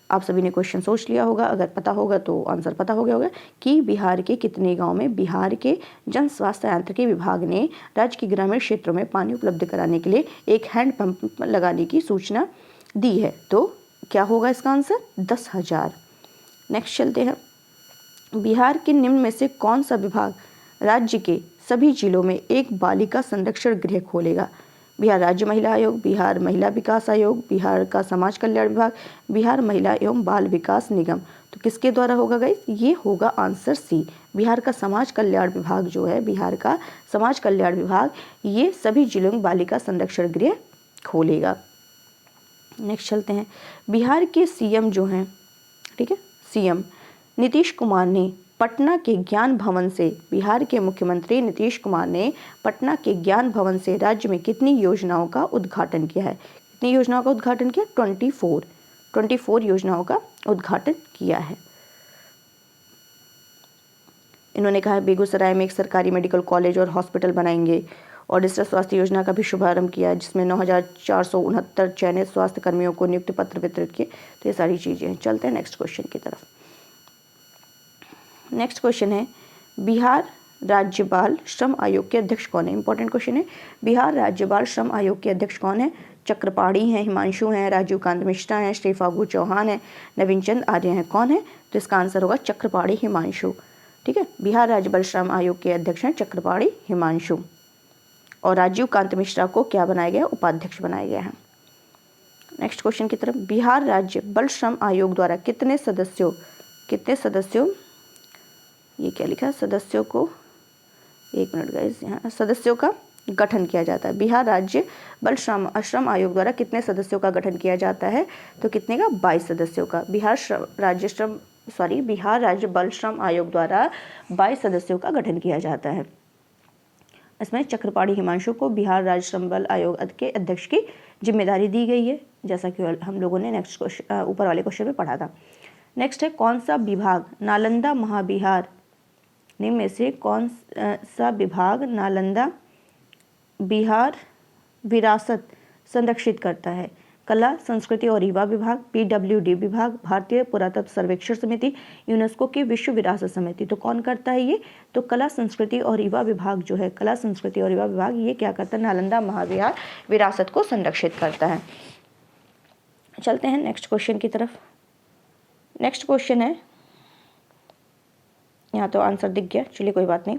आप सभी ने क्वेश्चन सोच लिया होगा, अगर पता होगा तो आंसर पता हो गया होगा कि बिहार के कितने गांव में बिहार के जन स्वास्थ्य यांत्रिकी विभाग ने राज्य के ग्रामीण क्षेत्रों में पानी उपलब्ध कराने के लिए एक हैंडपंप लगाने की सूचना दी है। तो क्या होगा इसका आंसर? 10,000। नेक्स्ट चलते हैं, बिहार के निम्न में से कौन सा विभाग राज्य के सभी जिलों में एक बालिका संरक्षण गृह खोलेगा? बिहार राज्य महिला आयोग, बिहार महिला विकास आयोग, बिहार का समाज कल्याण विभाग, बिहार महिला एवं बाल विकास निगम। तो किसके द्वारा होगा गाइस? ये होगा आंसर सी, बिहार का समाज कल्याण विभाग जो है, बिहार का समाज कल्याण विभाग ये सभी जिलों में बालिका संरक्षण गृह खोलेगा। नेक्स्ट चलते हैं, बिहार के CM जो हैं, ठीक है, CM नीतीश कुमार ने पटना के ज्ञान भवन से, बिहार के मुख्यमंत्री नीतीश कुमार ने पटना के ज्ञान भवन से राज्य में कितनी योजनाओं का उद्घाटन किया है? कितनी योजनाओं का उद्घाटन किया? 24 योजनाओं का उद्घाटन किया है। इन्होंने कहा बेगूसराय में एक सरकारी मेडिकल कॉलेज और हॉस्पिटल बनाएंगे, और डिजिटल स्वास्थ्य योजना का भी शुभारंभ किया जिसमें 9,469 चयनित स्वास्थ्य कर्मियों को नियुक्ति पत्र वितरित किए। तो ये सारी चीज़ें हैं। चलते हैं नेक्स्ट क्वेश्चन की तरफ। नेक्स्ट क्वेश्चन है, बिहार राज्य बाल श्रम आयोग के अध्यक्ष कौन है? इंपॉर्टेंट क्वेश्चन है, बिहार राज्य बाल श्रम आयोग के अध्यक्ष कौन है? चक्रपाणी हैं, हिमांशु हैं, राजीव कांत मिश्रा हैं, श्री फागू चौहान है, नवीन चंद आर्य हैं। कौन है? तो इसका आंसर होगा चक्रपाणी हिमांशु। ठीक है, बिहार राज्य बाल श्रम आयोग के अध्यक्ष हैं चक्रपाणी हिमांशु। और राजीव कांत मिश्रा को क्या बनाया गया? उपाध्यक्ष बनाया गया है। नेक्स्ट क्वेश्चन की तरफ, बिहार राज्य बल श्रम आयोग द्वारा कितने सदस्यों ये क्या लिखा है? सदस्यों को, 1 मिनट गाइस, यहाँ सदस्यों का गठन किया जाता है। बिहार राज्य बल श्रम आयोग द्वारा कितने सदस्यों का गठन किया जाता है? तो कितने का? 22 सदस्यों का। बिहार राज्य बल श्रम आयोग द्वारा 22 सदस्यों का गठन किया जाता है। इसमें चक्रपाणी हिमांशु को बिहार राज्य श्रम बल आयोग के अध्यक्ष की जिम्मेदारी दी गई है, जैसा कि हम लोगों ने नेक्स्ट क्वेश्चन ऊपर वाले क्वेश्चन में पढ़ा था। नेक्स्ट है, कौन सा विभाग नालंदा महाविहार निम्न में से कौन सा विभाग नालंदा बिहार विरासत संरक्षित करता है? कला, संस्कृति और युवा विभाग, PWD विभाग, भारतीय पुरातत्व सर्वेक्षण समिति, यूनेस्को की विश्व विरासत समिति। तो कौन करता है ये? तो कला, संस्कृति और युवा विभाग जो है, कला, संस्कृति और युवा विभाग ये क्या करता है? नालंदा महाविहार विरासत को संरक्षित करता है। चलते हैं नेक्स्ट क्वेश्चन की तरफ। नेक्स्ट क्वेश्चन है, यहाँ तो आंसर दिख गया, चलिए कोई बात नहीं।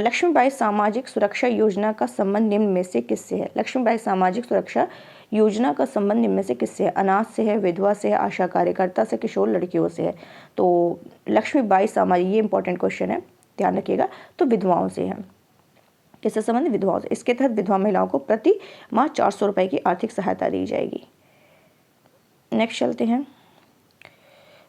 लक्ष्मीबाई सामाजिक सुरक्षा योजना का संबंध निम्न में से किससे है? लक्ष्मीबाई सामाजिक सुरक्षा योजना का संबंध निम्न में से किससे है? अनाथ से है, विधवा से है, आशा कार्यकर्ता से, किशोर लड़कियों से है। तो लक्ष्मीबाई सामाजिक, ये इंपॉर्टेंट क्वेश्चन है, ध्यान रखिएगा। तो विधवाओं से है। किससे संबंध? विधवाओं से। इसके तहत विधवा महिलाओं को प्रति माह 400 रुपये की आर्थिक सहायता दी जाएगी। नेक्स्ट चलते हैं,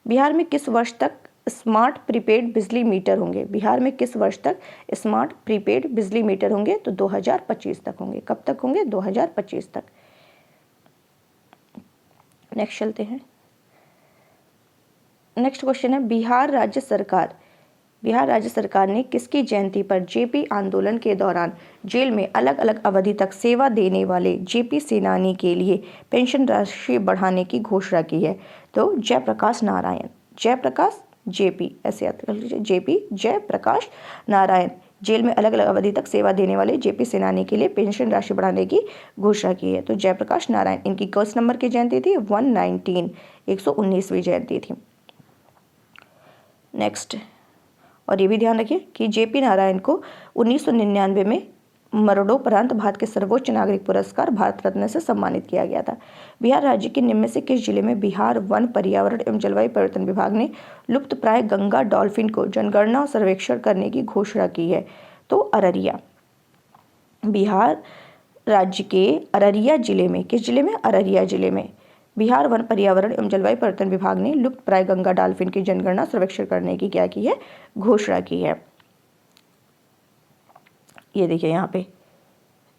बिहार में किस वर्ष तक स्मार्ट प्रीपेड बिजली मीटर होंगे? बिहार में किस वर्ष तक स्मार्ट प्रीपेड बिजली मीटर होंगे? तो 2025 तक होंगे। कब तक होंगे? 2025 तक। नेक्स्ट चलते हैं। नेक्स्ट क्वेश्चन है, बिहार राज्य सरकार ने किसकी जयंती पर जेपी आंदोलन के दौरान जेल में अलग अलग अवधि तक सेवा देने वाले जेपी सेनानी के लिए पेंशन राशि बढ़ाने की घोषणा की है? तो जयप्रकाश नारायण, जयप्रकाश जेपी, ऐसे याद कर लीजिए, जेपी जयप्रकाश नारायण जेल में अलग अलग अवधि तक सेवा देने वाले जेपी सेनानी के लिए पेंशन राशि बढ़ाने की घोषणा की है। तो जयप्रकाश नारायण, इनकी किस नंबर की जयंती थी? 119, 119वीं जयंती थी। नेक्स्ट, और ये भी ध्यान रखिए कि जेपी नारायण को 1999 में मरणोपरांत भारत के सर्वोच्च नागरिक पुरस्कार भारत रत्न से सम्मानित किया गया था। बिहार राज्य के निम्न में से किस जिले में बिहार वन, पर्यावरण एवं जलवायु परिवर्तन विभाग ने लुप्तप्राय गंगा डॉल्फिन को जनगणना और सर्वेक्षण करने की घोषणा की है? तो अररिया। बिहार राज्य के अररिया जिले में, किस जिले में? अररिया जिले में बिहार वन, पर्यावरण एवं जलवायु परिवर्तन विभाग ने लुप्तप्राय गंगा डॉल्फिन की जनगणना सर्वेक्षण करने की क्या की है? घोषणा की है। ये देखिए यहाँ पे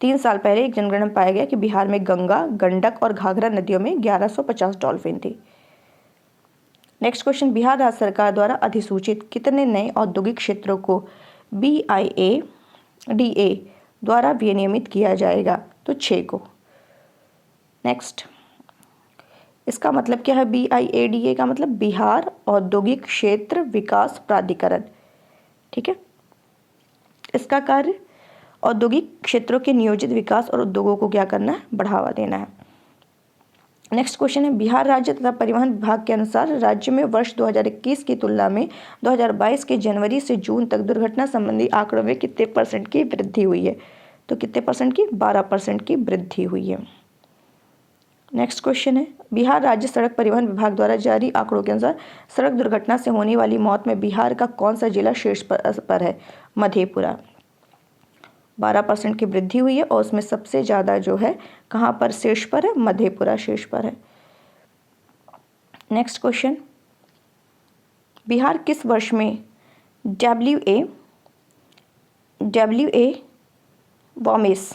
3 साल पहले एक जनगणना में पाया गया कि बिहार में गंगा, गंडक और घाघरा नदियों में 1150 डॉल्फिन थी। नेक्स्ट क्वेश्चन, बिहार राज्य सरकार द्वारा अधिसूचित कितने नए औद्योगिक क्षेत्रों को BIADA द्वारा विनियमित किया जाएगा? तो 6 को। नेक्स्ट, इसका मतलब क्या है? BIADA का मतलब बिहार औद्योगिक क्षेत्र विकास प्राधिकरण, ठीक है। इसका कार्य औद्योगिक क्षेत्रों के नियोजित विकास और उद्योगों को क्या करना है? बढ़ावा देना है। नेक्स्ट क्वेश्चन है, बिहार राज्य तथा परिवहन विभाग के अनुसार राज्य में वर्ष 2021 की तुलना में 2022 के जनवरी से जून तक दुर्घटना संबंधी आंकड़ों में कितने % की वृद्धि हुई है? तो कितने % की? 12% की वृद्धि हुई है। नेक्स्ट क्वेश्चन है, बिहार राज्य सड़क परिवहन विभाग द्वारा जारी आंकड़ों के अनुसार सड़क दुर्घटना से होने वाली मौत में बिहार का कौन सा जिला शीर्ष पर है? मधेपुरा। 12% की वृद्धि हुई है और उसमें सबसे ज़्यादा जो है कहाँ पर शीर्ष पर है? मधेपुरा शीर्ष पर है। नेक्स्ट क्वेश्चन, बिहार किस वर्ष में WA वॉमिस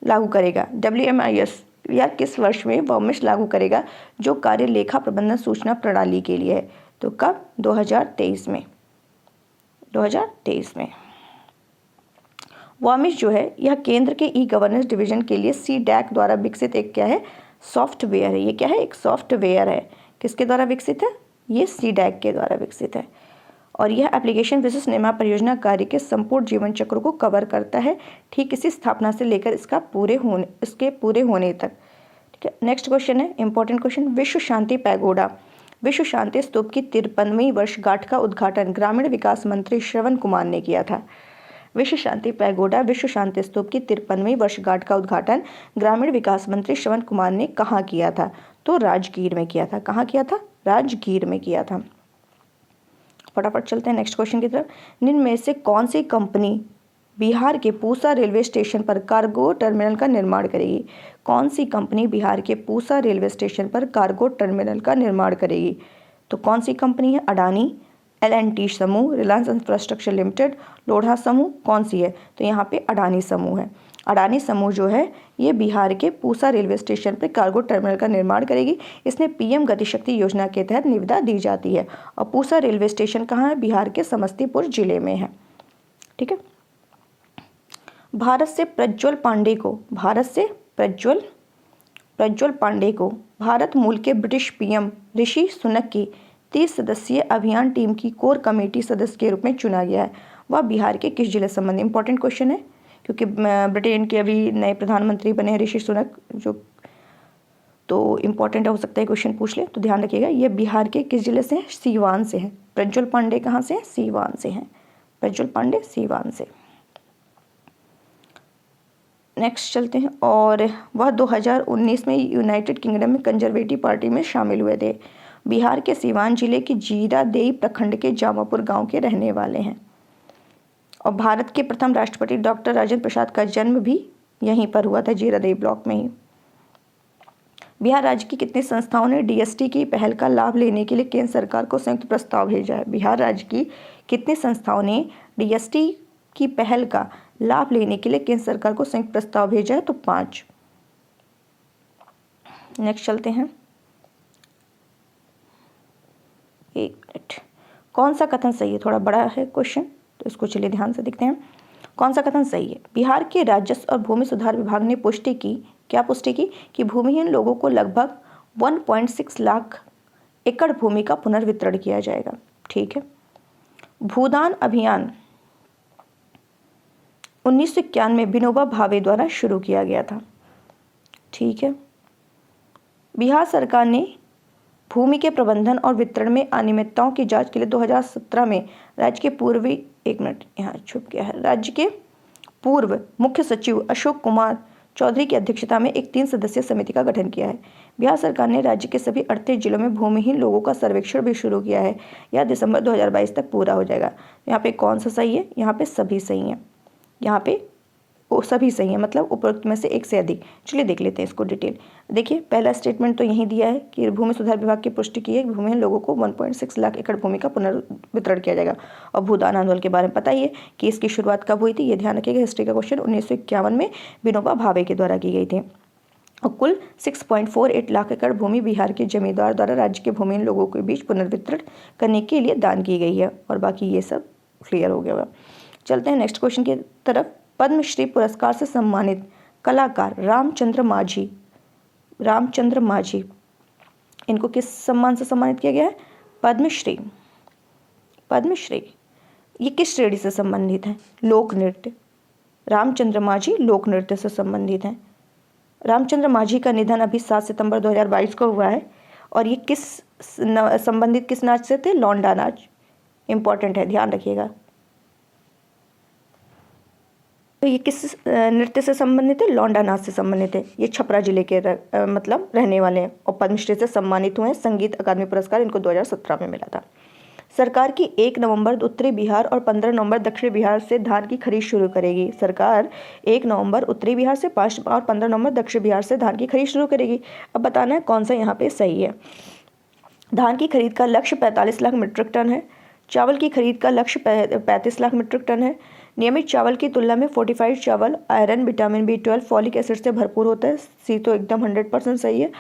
लागू करेगा? WMIS बिहार किस वर्ष में वॉमिस लागू करेगा जो कार्य लेखा प्रबंधन सूचना प्रणाली के लिए है? तो कब? 2023 में। 2023 में। वॉमिस जो है यह केंद्र के ई-गवर्नेंस डिवीजन के लिए CDAC द्वारा विकसित एक क्या है? सॉफ्टवेयर है। ये क्या है? एक सॉफ्टवेयर है। किसके द्वारा विकसित है? ये CDAC के द्वारा विकसित है और यह एप्लीकेशन विशिष्ट निर्माण परियोजना कार्य के संपूर्ण जीवन चक्र को कवर करता है, ठीक इसी स्थापना से लेकर इसके पूरे होने तक। ठीक है। नेक्स्ट क्वेश्चन है इंपॉर्टेंट क्वेश्चन, विश्व शांति पैगोडा, विश्व शांति स्तूप की 53वीं वर्षगांठ का उद्घाटन ग्रामीण विकास मंत्री श्रवण कुमार ने किया था। विश्व शांति पैगोडा विश्व शांति स्तूप की 53वीं वर्षगांठ का उद्घाटन ग्रामीण विकास मंत्री श्रवण कुमार ने कहाँ किया था? तो राजगीर में किया था। कहाँ किया था? राजगीर में किया था। फटाफट चलते हैं नेक्स्ट क्वेश्चन की तरफ। निम्न में से कौन सी कंपनी बिहार के पूसा रेलवे स्टेशन पर कार्गो टर्मिनल का निर्माण करेगी? कौन सी कंपनी बिहार के पूसा रेलवे स्टेशन पर कार्गो टर्मिनल का निर्माण करेगी? तो कौन सी कंपनी है? अडानी, L&T समूह, रिलायंस इंफ्रास्ट्रक्चर लिमिटेड, लोढ़ा समूह, कौन सी है? तो यहाँ पे अडानी समूह है। अडानी समूह जो है ये बिहार के पूसा रेलवे स्टेशन पर कार्गो टर्मिनल का निर्माण करेगी। इसने PM गतिशक्ति योजना के तहत निविदा दी जाती है और पूसा रेलवे स्टेशन कहाँ है? बिहार के समस्तीपुर जिले में है। ठीक है। भारत से प्रज्वल पांडे को भारत मूल के ब्रिटिश PM ऋषि सुनक की 30 सदस्यीय अभियान टीम की कोर कमेटी सदस्य के रूप में चुना गया है। वह बिहार के किस जिले संबंधी? इंपॉर्टेंट क्वेश्चन है क्योंकि ब्रिटेन के अभी नए प्रधानमंत्री बने हैं ऋषि सुनक, जो तो इम्पॉर्टेंट हो सकता है क्वेश्चन पूछ ले, तो ध्यान रखिएगा। ये बिहार के किस जिले से हैं? सीवान से हैं। प्रज्वल पांडे कहाँ से हैं? सीवान से हैं। प्रज्वल पांडे सीवान से। नेक्स्ट चलते हैं, और वह 2019 में यूनाइटेड किंगडम में कंजर्वेटिव पार्टी में शामिल हुए थे। बिहार के सीवान जिले के जीरादेई प्रखंड के जामापुर गांव के रहने वाले हैं और भारत के प्रथम राष्ट्रपति डॉक्टर राजेंद्र प्रसाद का जन्म भी यहीं पर हुआ था, जीरादेई ब्लॉक में ही। बिहार राज्य की कितनी संस्थाओं ने DST की पहल का लाभ लेने के लिए केंद्र सरकार को संयुक्त प्रस्ताव भेजा है? बिहार राज्य की कितनी संस्थाओं ने DST की पहल का लाभ लेने के लिए केंद्र सरकार को संयुक्त प्रस्ताव भेजा है? तो 5। नेक्स्ट चलते हैं, एक मिनट, कौन सा कथन सही है? थोड़ा बड़ा है क्वेश्चन, तो इसको चलिए ध्यान से देखते हैं। कौन सा कथन सही है? बिहार के राजस्व और भूमि सुधार विभाग ने पुष्टि की, क्या पुष्टि की? कि भूमिहीन लोगों को लगभग 1.6 लाख एकड़ भूमि का पुनर्वितरण किया जाएगा। ठीक है। भूदान अभियान 1991 में विनोबा भावे द्वारा शुरू किया गया था। ठीक है। बिहार सरकार ने भूमि के प्रबंधन और वितरण में अनियमितताओं की जांच के लिए 2017 में राज्य के पूर्वी, एक मिनट यहाँ छुप गया है, राज्य के पूर्व मुख्य सचिव अशोक कुमार चौधरी की अध्यक्षता में एक 3 सदस्यीय समिति का गठन किया है। बिहार सरकार ने राज्य के सभी 38 जिलों में भूमिहीन लोगों का सर्वेक्षण भी शुरू किया है। यह दिसंबर 2022 तक पूरा हो जाएगा। यहाँ पे कौन सा सही है? यहाँ पे सभी सही हैं। यहाँ पे सभी सही है, मतलब उपरोक्त में से एक से अधिक। चलिए देख लेते हैं इसको डिटेल। देखिए, पहला स्टेटमेंट तो यही दिया है कि भूमि सुधार विभाग की पुष्टि की है कि भूमिहीन लोगों को 1.6 लाख एकड़ भूमि का पुनर्वितरण किया जाएगा। और भूदान आंदोलन के बारे में पता ही है कि इसकी शुरुआत कब हुई थी, ये ध्यान रखिएगा। हिस्ट्री का क्वेश्चन 1951 में विनोबा भावे के द्वारा की गई थी। और कुल 6.48 लाख एकड़ भूमि बिहार के जमींदार द्वारा राज्य के भूमिहीन लोगों के बीच पुनर्वितरण करने के लिए दान की गई है। और बाकी ये सब क्लियर हो गया होगा। चलते हैं नेक्स्ट क्वेश्चन की तरफ। पद्मश्री पुरस्कार से सम्मानित कलाकार रामचंद्र माझी, इनको किस सम्मान से सम्मानित किया गया है? पद्मश्री। ये किस श्रेणी से संबंधित है? लोक नृत्य। रामचंद्र माझी लोक नृत्य से संबंधित हैं। रामचंद्र माझी का निधन अभी 7 सितंबर 2022 को हुआ है। और ये किस संबंधित किस नाच से थे? लौंडा नाच। इंपॉर्टेंट है, ध्यान रखिएगा। तो ये किस नृत्य से संबंधित है? लौंडा नाच से संबंधित है। ये छपरा जिले के मतलब रहने वाले हैं और पद्मश्री से सम्मानित हुए हैं। संगीत अकादमी पुरस्कार इनको 2017 में मिला था। सरकार की 1 नवंबर उत्तरी बिहार और 15 नवंबर दक्षिणी बिहार से धान की खरीद शुरू करेगी। सरकार 1 नवंबर उत्तरी बिहार से 5 और 15 नवंबर दक्षिण बिहार से धान की खरीद शुरू करेगी। अब बताना है कौन सा यहाँ पे सही है। धान की खरीद का लक्ष्य 45 लाख मीट्रिक टन है। चावल की खरीद का लक्ष्य 35 लाख मीट्रिक टन है। नियमित चावल की तुलना में फोर्टिफाइड चावल iron, vitamin B12, folic acid से भरपूर होता है। सी तो एकदम 100% सही है।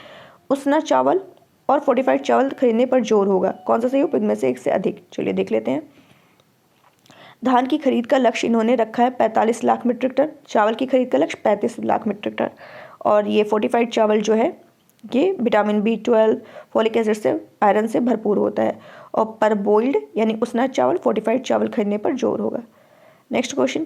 उसना चावल और फोर्टिफाइड चावल खरीदने पर जोर होगा। कौन सा सही हो? इनमें से एक से अधिक। चलिए देख लेते हैं। धान की खरीद का लक्ष्य इन्होंने रखा है 45 लाख मीट्रिक टन। चावल की खरीद का लक्ष्य 35 लाख मीट्रिक टन। और ये फोर्टिफाइड चावल जो है ये विटामिन B12, फॉलिक एसिड से, आयरन से भरपूर होता है। और पर बोइल्ड यानी उसना चावल, फोर्टिफाइड चावल खरीदने पर जोर होगा। नेक्स्ट क्वेश्चन,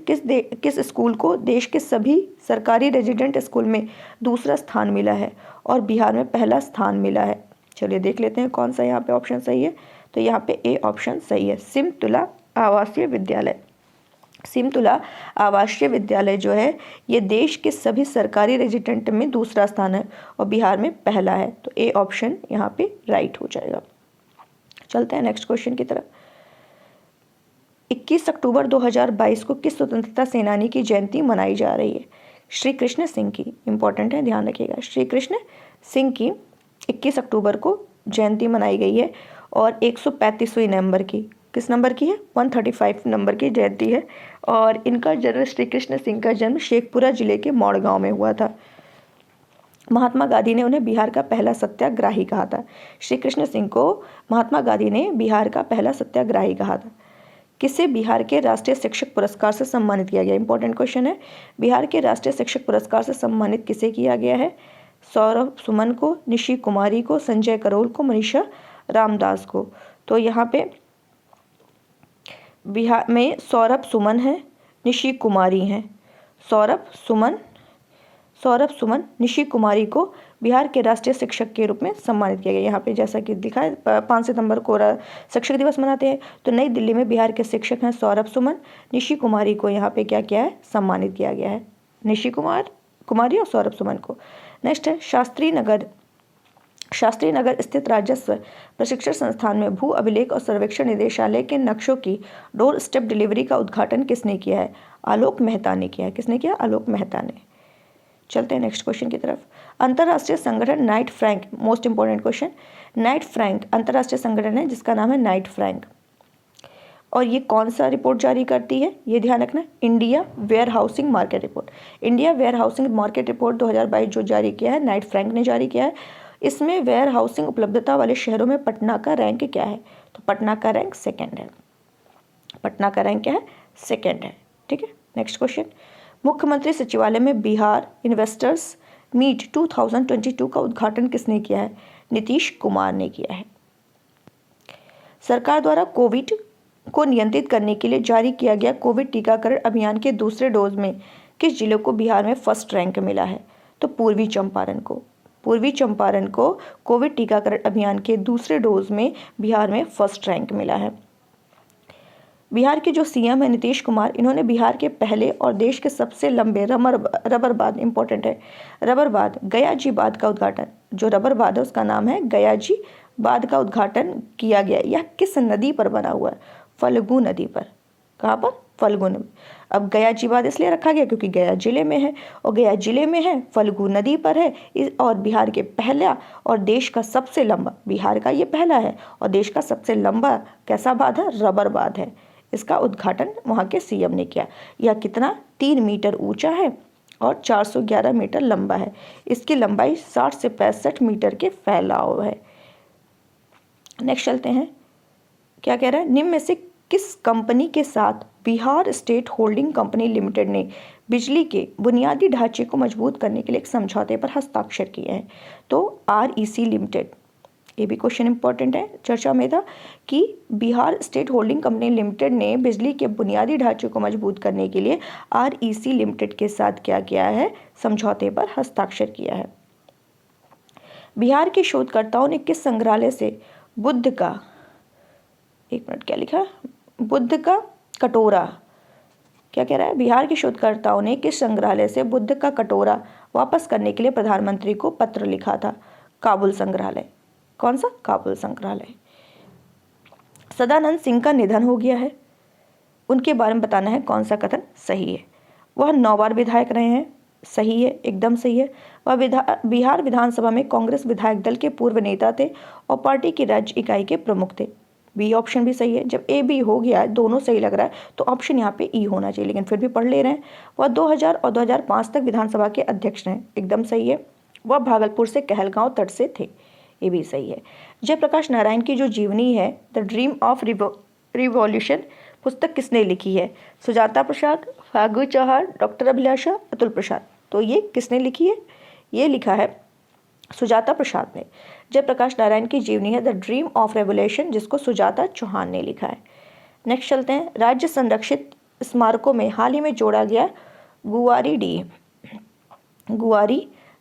किस स्कूल को देश के सभी सरकारी रेजिडेंट स्कूल में दूसरा स्थान मिला है और बिहार में पहला स्थान मिला है? चलिए देख लेते हैं कौन सा यहाँ पे ऑप्शन सही है। तो यहाँ पे ए ऑप्शन सही है। सिमतुला आवासीय विद्यालय। सिमतुला आवासीय विद्यालय जो है ये देश के सभी सरकारी रेजिडेंट में दूसरा स्थान है और बिहार में पहला है। तो ए ऑप्शन यहाँ पे राइट हो जाएगा। चलते हैं नेक्स्ट क्वेश्चन की तरफ। 21 अक्टूबर 2022 को किस स्वतंत्रता सेनानी की जयंती मनाई जा रही है? श्री कृष्ण सिंह की। इंपॉर्टेंट है, ध्यान रखिएगा। श्री कृष्ण सिंह की 21 अक्टूबर को जयंती मनाई गई है और 135वें नंबर की, किस नंबर की है? 135 नंबर की जयंती है। और इनका जन्म, श्री कृष्ण सिंह का जन्म शेखपुरा जिले के मौड़ गाँव में हुआ था। महात्मा गांधी ने उन्हें बिहार का पहला सत्याग्रही कहा था। श्री कृष्ण सिंह को महात्मा गांधी ने बिहार का पहला सत्याग्रही कहा था। किसे बिहार के राष्ट्रीय शिक्षक पुरस्कार से सम्मानित किया गया? इंपॉर्टेंट क्वेश्चन है। बिहार के राष्ट्रीय शिक्षक पुरस्कार से सम्मानित किसे किया गया है? सौरभ सुमन को, निशी कुमारी को, संजय करोल को, मनीषा रामदास को। तो यहाँ पे बिहार में सौरभ सुमन है, निशी कुमारी हैं। सौरभ सुमन, निशी कुमारी को बिहार के राष्ट्रीय शिक्षक के रूप में सम्मानित किया गया। यहाँ पे जैसा कि दिखा है 5 सितंबर को शिक्षक दिवस मनाते हैं। तो नई दिल्ली में बिहार के शिक्षक हैं सौरभ सुमन। निशी कुमारी को यहाँ पे क्या किया है? सम्मानित किया गया है। निशी कुमारी और सौरभ सुमन को। नेक्स्ट है शास्त्री नगर स्थित राजस्व प्रशिक्षण संस्थान में भू अभिलेख और सर्वेक्षण निदेशालय के नक्शों की डोर स्टेप डिलीवरी का उद्घाटन किसने किया है? आलोक मेहता ने किया है। किसने किया? आलोक मेहता ने। चलते हैं नेक्स्ट क्वेश्चन की तरफ। अंतर्राष्ट्रीय संगठन Knight Frank, most important question. Knight Frank अंतर्राष्ट्रीय संगठन है जिसका नाम है नाइट फ्रैंक। और ये कौन सा रिपोर्ट जारी करती है? ये ध्यान रखना, India warehousing market report. India warehousing market report 2022 जो जारी किया है नाइट फ्रैंक ने जारी किया है। इसमें वेयर हाउसिंग उपलब्धता वाले शहरों में पटना का रैंक क्या है? तो पटना का रैंक सेकंड है। पटना का रैंक क्या है? सेकंड है। ठीक है, नेक्स्ट क्वेश्चन। मुख्यमंत्री सचिवालय में बिहार इन्वेस्टर्स मीट 2022 का उद्घाटन किसने किया है? नीतीश कुमार ने किया है। सरकार द्वारा कोविड को नियंत्रित करने के लिए जारी किया गया कोविड टीकाकरण अभियान के दूसरे डोज में किस जिले को बिहार में फर्स्ट रैंक मिला है? तो पूर्वी चंपारण को। पूर्वी चंपारण को कोविड टीकाकरण अभियान के दूसरे डोज में बिहार में फर्स्ट रैंक मिला है। बिहार के जो सीएम है नीतीश कुमार, इन्होंने बिहार के पहले और देश के सबसे लंबे रबर बांध, इंपॉर्टेंट है, रबर बांध गया जी बांध का उद्घाटन, जो रबर बांध है उसका नाम है गया जी बांध का उद्घाटन किया गया। यह किस नदी पर बना हुआ है? फल्गु नदी पर। कहाँ पर? फल्गु नदी। अब गया जी बांध इसलिए रखा गया क्योंकि गया जिले में है, और गया जिले में है, फल्गु नदी पर है, और बिहार के पहला और देश का सबसे लंबा, बिहार का ये पहला है और देश का सबसे लंबा कैसा बांध है? रबर बांध है। इसका उद्घाटन वहाँ के सीएम ने किया। यह कितना? 3 मीटर ऊंचा है और 411 मीटर लंबा है। इसकी लंबाई 60 से 65 मीटर के फैलाव है। नेक्स्ट चलते हैं, क्या कह रहा है? निम्न में से किस कंपनी के साथ Bihar state holding company limited ने बिजली के बुनियादी ढांचे को मजबूत करने के लिए एक समझौते पर हस्ताक्षर किए हैं? तो REC लिमिटेड। ये भी क्वेश्चन इंपॉर्टेंट है, चर्चा में था कि Bihar state holding company limited ने बिजली के बुनियादी ढांचे को मजबूत करने के लिए REC लिमिटेड के साथ क्या किया है? समझौते पर हस्ताक्षर किया है। बिहार के शोधकर्ताओं ने किस संग्रहालय से बुद्ध का, एक मिनट, क्या लिखा? बुद्ध का कटोरा। क्या कह रहा है? बिहार के शोधकर्ताओं ने किस संग्रहालय से बुद्ध का कटोरा वापस करने के लिए प्रधानमंत्री को पत्र लिखा था? काबुल संग्रहालय। कौन सा? काबुल संग्रहालय। सदानंद सिंह का निधन हो गया है, उनके बारे में बताना है कौन सा कथन सही है? वह 9 बार विधायक रहे हैं। सही है, एकदम सही है। वह बिहार विधानसभा में कांग्रेस विधायक दल के पूर्व नेता थे और पार्टी की राज्य इकाई के प्रमुख थे। बी ऑप्शन भी सही है। जब A B हो गया, दोनों सही लग रहा है, तो ऑप्शन यहाँ पे E होना चाहिए, लेकिन फिर भी पढ़ ले रहे हैं। वह 2000 और 2005 तक विधानसभा के अध्यक्ष रहे। एकदम सही है। वह भागलपुर से कहलगांव तट से थे। ये भी सही है। जयप्रकाश नारायण की जो जीवनी है द ड्रीम ऑफ रिवॉल्यूशन पुस्तक किसने लिखी है? सुजाता प्रसाद, फागु चौहान, डॉक्टर अभिलाषा, अतुल प्रसाद। तो ये किसने लिखी है? ये लिखा है सुजाता प्रसाद ने। जयप्रकाश नारायण की जीवनी है द ड्रीम ऑफ रेवोल्यूशन, जिसको सुजाता चौहान ने लिखा है। नेक्स्ट चलते हैं, राज्य संरक्षित स्मारकों में हाल ही में जोड़ा गया गुआरी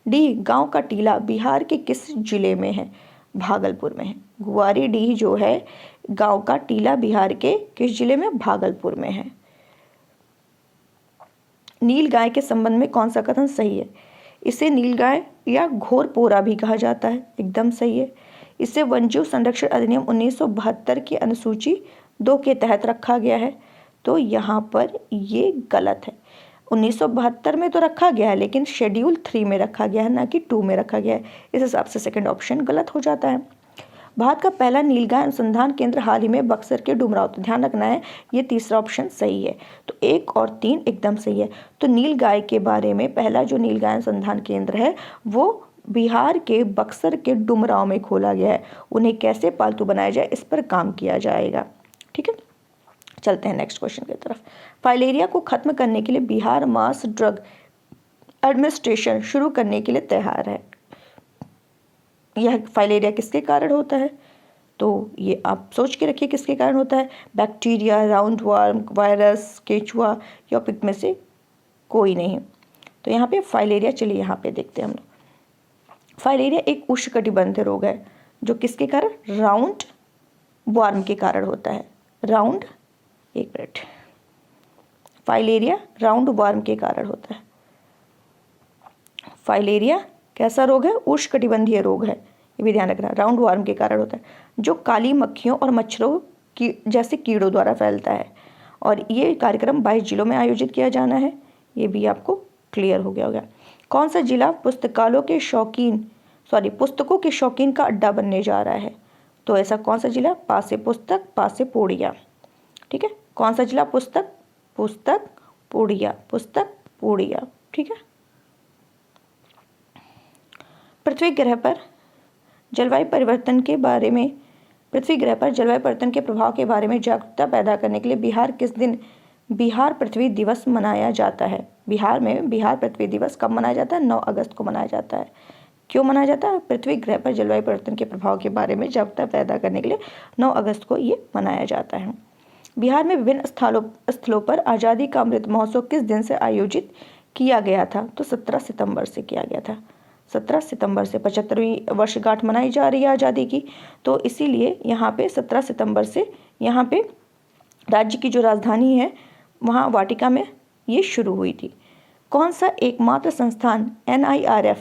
डी गांव का टीला बिहार के किस जिले में है? भागलपुर में है। गुआरी डी जो है गांव का टीला बिहार के किस जिले में? भागलपुर में है। नील गाय के संबंध में कौन सा कथन सही है? इसे नील गाय या घोर पोरा भी कहा जाता है। एकदम सही है। इसे वन्यजीव संरक्षण अधिनियम 1972 की अनुसूची 2 के तहत रखा गया है। तो यहाँ पर ये गलत है। 1972 में तो रखा गया है, लेकिन शेड्यूल 3 में रखा गया है, ना कि 2 में रखा गया है। इस हिसाब से सेकंड ऑप्शन गलत हो जाता है। भारत का पहला नीलगाय अनुसंधान केंद्र हाल ही में बक्सर के डुमराव, तो ध्यान रखना है ये तीसरा ऑप्शन सही है। तो 1 और 3 एकदम सही है। तो नीलगाय के बारे में पहला जो नीलगाय अनुसंधान केंद्र है वो बिहार के बक्सर के डुमराव में खोला गया है। उन्हें कैसे पालतू बनाया जाए, इस पर काम किया जाएगा। ठीक है, चलते हैं नेक्स्ट क्वेश्चन की तरफ। फाइलेरिया को खत्म करने के लिए बिहार मास ड्रग एडमिनिस्ट्रेशन शुरू करने के लिए तैयार है। यह फाइलेरिया किसके कारण होता है? तो ये आप सोच के रखिए किसके कारण होता है। बैक्टीरिया, राउंड वार्म, वायरस, केचुआ या पिग में से कोई नहीं। तो यहाँ पे फाइलेरिया, चलिए यहाँ पे देखते हैं हम लोग। फाइलेरिया एक उष्णकटिबंधीय रोग है जो किसके कारण? राउंड वार्म के कारण होता है। राउंड, एक मिनट, फाइलेरिया राउंड वार्म के कारण होता है। फाइलेरिया कैसा रोग है? उष्णकटिबंधीय रोग है, ये भी ध्यान रखना। राउंड वार्म के कारण होता है, जो काली मक्खियों और मच्छरों की जैसे कीड़ों द्वारा फैलता है। और ये कार्यक्रम 22 जिलों में आयोजित किया जाना है। ये भी आपको क्लियर हो गया होगा। कौन सा जिला पुस्तकों के शौकीन का अड्डा बनने जा रहा है? तो ऐसा कौन सा जिला? पासे पुस्तक, पासे पूड़िया। ठीक है, कौन सा जिला? पुस्तक पूड़िया। ठीक है। पृथ्वी ग्रह पर जलवायु परिवर्तन के बारे में, पृथ्वी ग्रह पर जलवायु परिवर्तन के प्रभाव के बारे में जागरूकता पैदा करने के लिए बिहार किस दिन बिहार पृथ्वी दिवस मनाया जाता है? बिहार में बिहार पृथ्वी दिवस कब मनाया जाता है? 9 अगस्त को मनाया जाता है। क्यों मनाया जाता है? पृथ्वी ग्रह पर जलवायु परिवर्तन के प्रभाव के बारे में जागरूकता पैदा करने के लिए 9 अगस्त को ये मनाया जाता है। बिहार में विभिन्न स्थलों पर आज़ादी का अमृत महोत्सव किस दिन से आयोजित किया गया था? तो 17 सितंबर से किया गया था। 17 सितंबर से 75वीं वर्षगांठ मनाई जा रही है आज़ादी की, तो इसीलिए यहाँ पे 17 सितंबर से यहाँ पे राज्य की जो राजधानी है वहाँ वाटिका में ये शुरू हुई थी। कौन सा एकमात्र संस्थान NIRF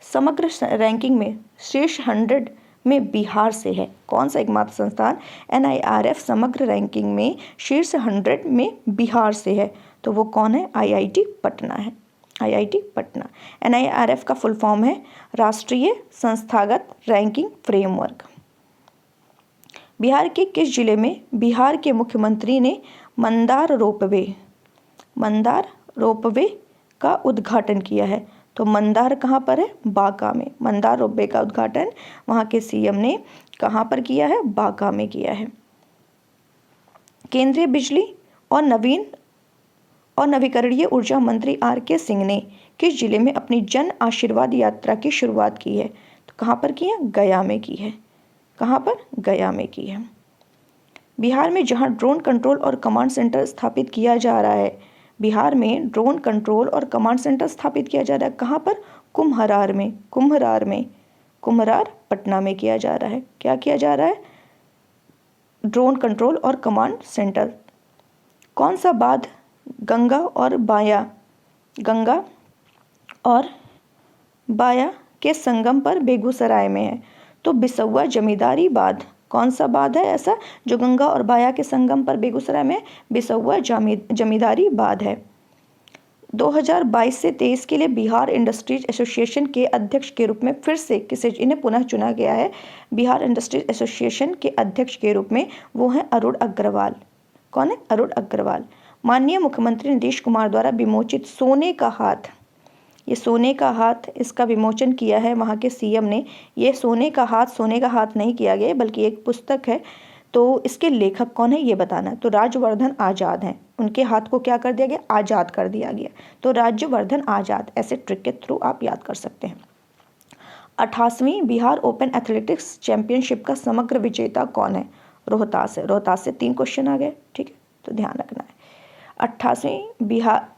समग्र रैंकिंग में शीर्ष 100 में बिहार से है? कौन सा एकमात्र संस्थान NIRF समग्र रैंकिंग में शीर्ष 100 में बिहार से है? तो वो कौन है? IIT पटना है। IIT पटना। NIRF का फुल फॉर्म है राष्ट्रीय संस्थागत रैंकिंग फ्रेमवर्क। बिहार के किस जिले में बिहार के मुख्यमंत्री ने मंदार रोपवे का उद्घाटन किया है? तो मंदार कहाँ पर है? बांका में। मंदार रोपवे का उद्घाटन वहाँ के CM ने कहाँ पर किया है? बांका में किया है। केंद्रीय बिजली और नवीकरणीय ऊर्जा मंत्री RK सिंह ने किस जिले में अपनी जन आशीर्वाद यात्रा की शुरुआत की है? तो कहाँ पर की है? गया में की है। कहाँ पर? गया में की है। बिहार में जहाँ ड्रोन कंट्रोल और कमांड सेंटर स्थापित किया जा रहा है, बिहार में ड्रोन कंट्रोल और कमांड सेंटर स्थापित किया जा रहा है कहाँ पर? कुम्हरार में। कुम्हरार पटना में किया जा रहा है। क्या किया जा रहा है? ड्रोन कंट्रोल और कमांड सेंटर। कौन सा बांध गंगा और बाया के संगम पर बेगूसराय में है? तो बिसौआ जमींदारी बांध। कौन सा बांध है ऐसा जो गंगा और बाया के संगम पर बेगूसराय में? बिसौआ जमींदारी बांध है। 2022 से 23 के लिए बिहार इंडस्ट्रीज एसोसिएशन के अध्यक्ष के रूप में फिर से इन्हें पुनः चुना गया है। बिहार इंडस्ट्रीज एसोसिएशन के अध्यक्ष के रूप में वो हैं अरुण अग्रवाल। कौन है? अरुण अग्रवाल। माननीय मुख्यमंत्री नीतीश कुमार द्वारा विमोचित सोने का हाथ, ये सोने का हाथ, इसका विमोचन किया है वहाँ के CM ने। ये सोने का हाथ नहीं किया गया बल्कि एक पुस्तक है। तो इसके लेखक कौन है ये बताना है। तो राज्यवर्धन आज़ाद हैं। उनके हाथ को क्या कर दिया गया? आज़ाद कर दिया गया। तो राज्यवर्धन आज़ाद, ऐसे ट्रिक के थ्रू आप याद कर सकते हैं। 28वीं बिहार ओपन एथलेटिक्स चैंपियनशिप का समग्र विजेता कौन है? रोहतास है। रोहतास से 3 क्वेश्चन आ गए, ठीक है, तो ध्यान रखना है। 28वीं बिहार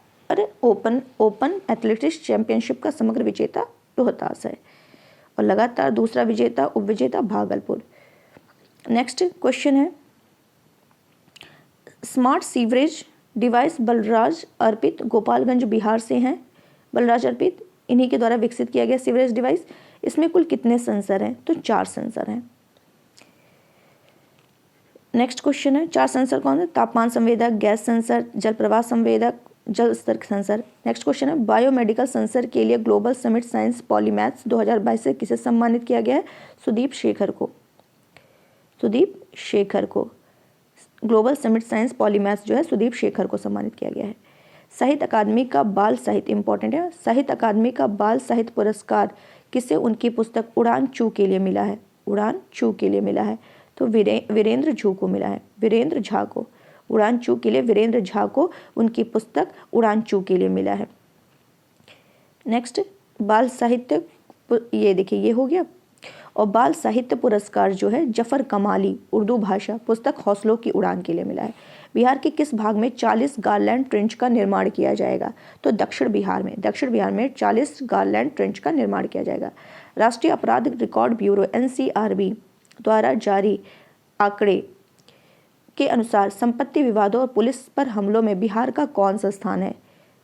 ओपन एथलेटिक्स चैंपियनशिप का समग्र विजेता रोहतास है और लगातार दूसरा विजेता उपविजेता भागलपुर। नेक्स्ट क्वेश्चन है, स्मार्ट सीवरेज डिवाइस बलराज अर्पित गोपालगंज बिहार से हैं। बलराज अर्पित इन्हीं के द्वारा विकसित किया गया सीवरेज डिवाइस। इसमें कुल कितने सेंसर हैं? तो 4 सेंसर हैं। नेक्स्ट क्वेश्चन है, 4 सेंसर कौन है? तापमान संवेदक, गैस सेंसर, जल प्रवाह संवेदक, जल स्तर सेंसर। नेक्स्ट क्वेश्चन है, बायोमेडिकल सेंसर के लिए ग्लोबल समिट साइंस पॉलीमैथ्स 2022 से किसे सम्मानित किया गया है? सुदीप शेखर को। ग्लोबल समिट साइंस पॉलीमैथ्स जो है सुदीप शेखर को सम्मानित किया गया है। साहित्य अकादमी का बाल साहित्य इंपॉर्टेंट है। साहित्य अकादमी का बाल साहित्य पुरस्कार किसे उनकी पुस्तक उड़ान चू के लिए मिला है? उड़ान चू के लिए मिला है। तो वीरेंद्र झा को मिला है। वीरेंद्र झा को उड़ान चू के लिए, वीरेंद्र झा को उनकी पुस्तक उड़ान चू के लिए मिला है। नेक्स्ट, बाल साहित्य, ये देखिए ये हो गया। और बाल साहित्य पुरस्कार जो है जफर कमाली उर्दू भाषा पुस्तक हौसलों की उड़ान के लिए मिला है। बिहार के किस भाग में 40 गारलैंड ट्रेंच का निर्माण किया जाएगा? तो दक्षिण बिहार में 40 गारलैंड ट्रेंच का निर्माण किया जाएगा। राष्ट्रीय आपराधिक रिकॉर्ड ब्यूरो NCRB द्वारा जारी आंकड़े के अनुसार संपत्ति विवादों और पुलिस पर हमलों में बिहार का कौन सा स्थान है?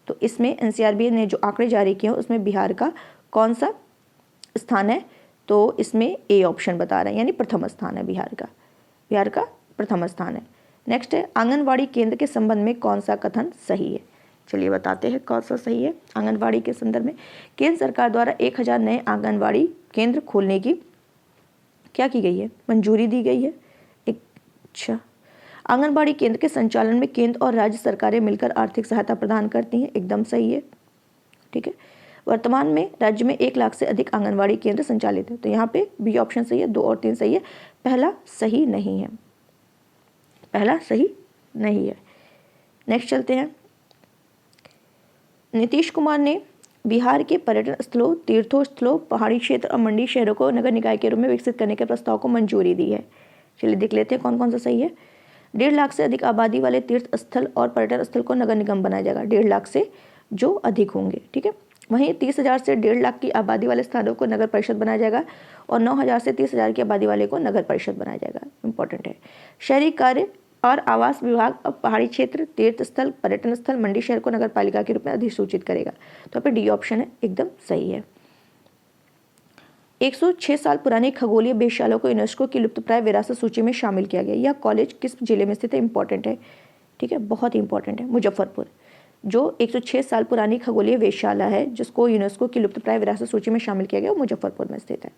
तो इसमें NCRB ने जो आंकड़े जारी किए हैं उसमें बिहार का कौन सा स्थान है? तो इसमें A ऑप्शन बता रहे हैं, यानी प्रथम स्थान है बिहार का प्रथम स्थान है। नेक्स्ट है, आंगनवाड़ी केंद्र के संबंध में कौन सा कथन सही है? चलिए बताते हैं कौन सा सही है। आंगनवाड़ी के संदर्भ में केंद्र सरकार द्वारा 1000 नए आंगनवाड़ी केंद्र खोलने की क्या की गई है? मंजूरी दी गई है। अच्छा, आंगनबाड़ी केंद्र के संचालन में केंद्र और राज्य सरकारें मिलकर आर्थिक सहायता प्रदान करती हैं, एकदम सही है, ठीक है। वर्तमान में राज्य में 1 लाख से अधिक आंगनवाड़ी केंद्र संचालित है। तो यहाँ पे बी ऑप्शन सही है, 2 और 3 सही है, पहला सही नहीं है, पहला सही नहीं है। नेक्स्ट चलते हैं। नीतीश कुमार ने बिहार के पर्यटन स्थलों, तीर्थों स्थलों, पहाड़ी क्षेत्र और मंडी शहरों को नगर निकाय के रूप में विकसित करने के प्रस्ताव को मंजूरी दी है। चलिए देख लेते हैं कौन कौन सा सही है। 1.5 लाख से अधिक आबादी वाले तीर्थ स्थल और पर्यटन स्थल को नगर निगम बनाया जाएगा, 1.5 लाख से जो अधिक होंगे, ठीक है। वहीं 30,000 से 1.5 लाख की आबादी वाले स्थानों को नगर परिषद बनाया जाएगा और 9,000 से 30,000 की आबादी वाले को नगर परिषद बनाया जाएगा। इंपॉर्टेंट है। शहरी कार्य और आवास विभाग अब पहाड़ी क्षेत्र, तीर्थ स्थल, पर्यटन स्थल, मंडी शहर को नगर पालिका के रूप में अधिसूचित करेगा। तो यहाँ पे डी ऑप्शन है, एकदम सही है। 106 साल पुरानी खगोलीय वेधशाला को यूनेस्को की लुप्तप्राय विरासत सूची में शामिल किया गया। यह कॉलेज किस जिले में स्थित है? इंपॉर्टेंट है, ठीक है, बहुत इंपॉर्टेंट है। मुजफ्फरपुर। जो 106 साल पुरानी खगोलीय वेधशाला है जिसको यूनेस्को की लुप्तप्राय विरासत सूची में शामिल किया गया, वो मुजफ्फरपुर में स्थित है।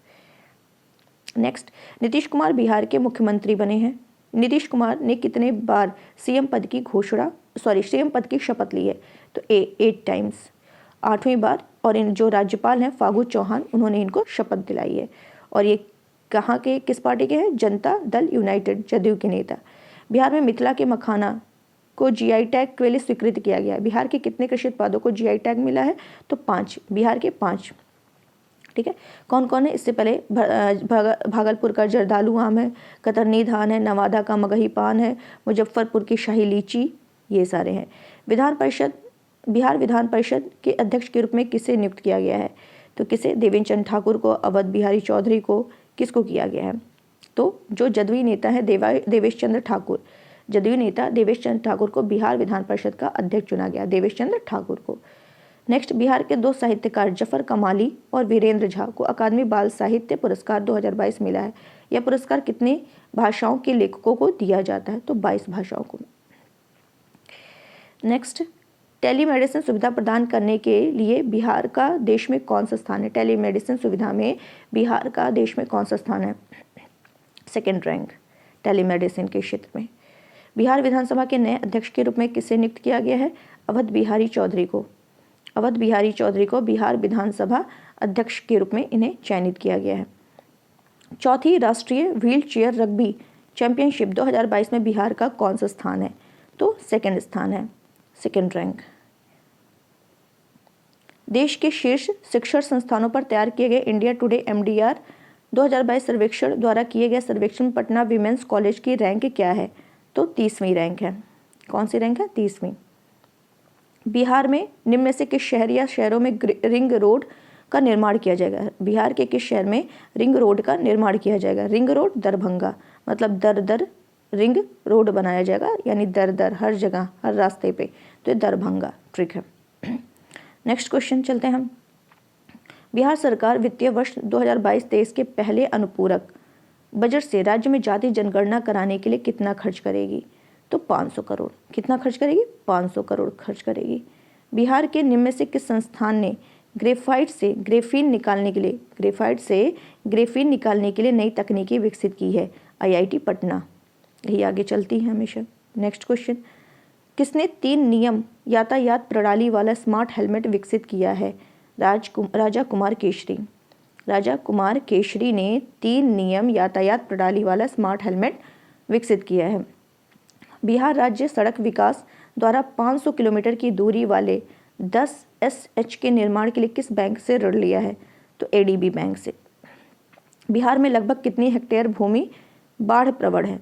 नेक्स्ट, नीतीश कुमार बिहार के मुख्यमंत्री बने हैं। नीतीश कुमार ने कितने बार सीएम पद की शपथ ली है? तो 8 टाइम्स, 8वीं बार। और इन जो राज्यपाल हैं फागू चौहान, उन्होंने इनको शपथ दिलाई है। और ये कहाँ के, किस पार्टी के हैं? जनता दल यूनाइटेड, जदयू के नेता। बिहार में मिथिला के मखाना को जीआई टैग के लिए स्वीकृत किया गया है। बिहार के कितने कृषि उत्पादों को जीआई टैग मिला है? तो 5, बिहार के 5, ठीक है। कौन कौन है? इससे पहले भागलपुर का जर्दालू आम है, कतरनी धान है, नवादा का मगही पान है, मुजफ्फरपुर की शाही लीची, ये सारे हैं। बिहार विधान परिषद के अध्यक्ष के रूप में किसे नियुक्त किया गया है? तो किसे? देवेंद्र चंद्र ठाकुर को, अवध बिहारी चौधरी को, किसको किया गया है? तो जो जदयू नेता है देवेश चंद्र ठाकुर, जदयू नेता देवेश चंद्र ठाकुर को बिहार विधान परिषद का अध्यक्ष चुना गया, देवेश चंद्र ठाकुर को। नेक्स्ट, बिहार के 2 साहित्यकार जफर कमाली और वीरेंद्र झा को अकादमी बाल साहित्य पुरस्कार 2022 मिला है। यह पुरस्कार कितने भाषाओं के लेखकों को दिया जाता है? तो 22 भाषाओं को। नेक्स्ट, टेलीमेडिसिन सुविधा प्रदान करने के लिए बिहार का देश में कौन सा स्थान है? टेलीमेडिसिन सुविधा में बिहार का देश में कौन सा स्थान है? 2nd रैंक टेलीमेडिसिन के क्षेत्र में। बिहार विधानसभा के नए अध्यक्ष के रूप में किसे नियुक्त किया गया है? अवध बिहारी चौधरी को। अवध बिहारी चौधरी को बिहार विधानसभा अध्यक्ष के रूप में इन्हें चयनित किया गया है। 4थी राष्ट्रीय व्हील चेयर रग्बी चैंपियनशिप 2022 में बिहार का कौन सा स्थान है? तो 2nd स्थान है, 2nd रैंक। देश के शीर्ष शिक्षण संस्थानों पर तैयार किए गए इंडिया टुडे MDR 2022 सर्वेक्षण द्वारा किए गए सर्वेक्षण में पटना विमेंस कॉलेज की रैंक क्या है? तो 30वीं रैंक है। कौन सी रैंक है? 30वीं। बिहार में निम्न में से किस शहर या शहरों में रिंग रोड का निर्माण किया जाएगा? बिहार के किस शहर में रिंग रोड का निर्माण किया जाएगा? रिंग रोड दरभंगा, मतलब दर रिंग रोड बनाया जाएगा, यानी दर हर जगह, हर रास्ते पे, तो ये दरभंगा, ट्रिक है। नेक्स्ट क्वेश्चन चलते हैं हम। बिहार सरकार वित्तीय वर्ष 2022-23 के पहले अनुपूरक बजट से राज्य में जाति जनगणना कराने के लिए कितना खर्च करेगी? तो 500 करोड़। कितना खर्च करेगी? 500 करोड़ खर्च करेगी। बिहार के निम्न में से किस संस्थान ने ग्रेफाइट से ग्रेफीन निकालने के लिए नई तकनीकी विकसित की है? IIT पटना। यही आगे चलती है हमेशा। नेक्स्ट क्वेश्चन, किसने 3 नियम यातायात प्रणाली वाला स्मार्ट हेलमेट विकसित किया है? राजा कुमार केशरी। राजा कुमार केशरी ने 3 नियम यातायात प्रणाली वाला स्मार्ट हेलमेट विकसित किया है। बिहार राज्य सड़क विकास द्वारा 500 किलोमीटर की दूरी वाले 10 SH के निर्माण के लिए किस बैंक से ऋण लिया है? तो ADB बैंक से। बिहार में लगभग कितनी हेक्टेयर भूमि बाढ़ प्रवण है?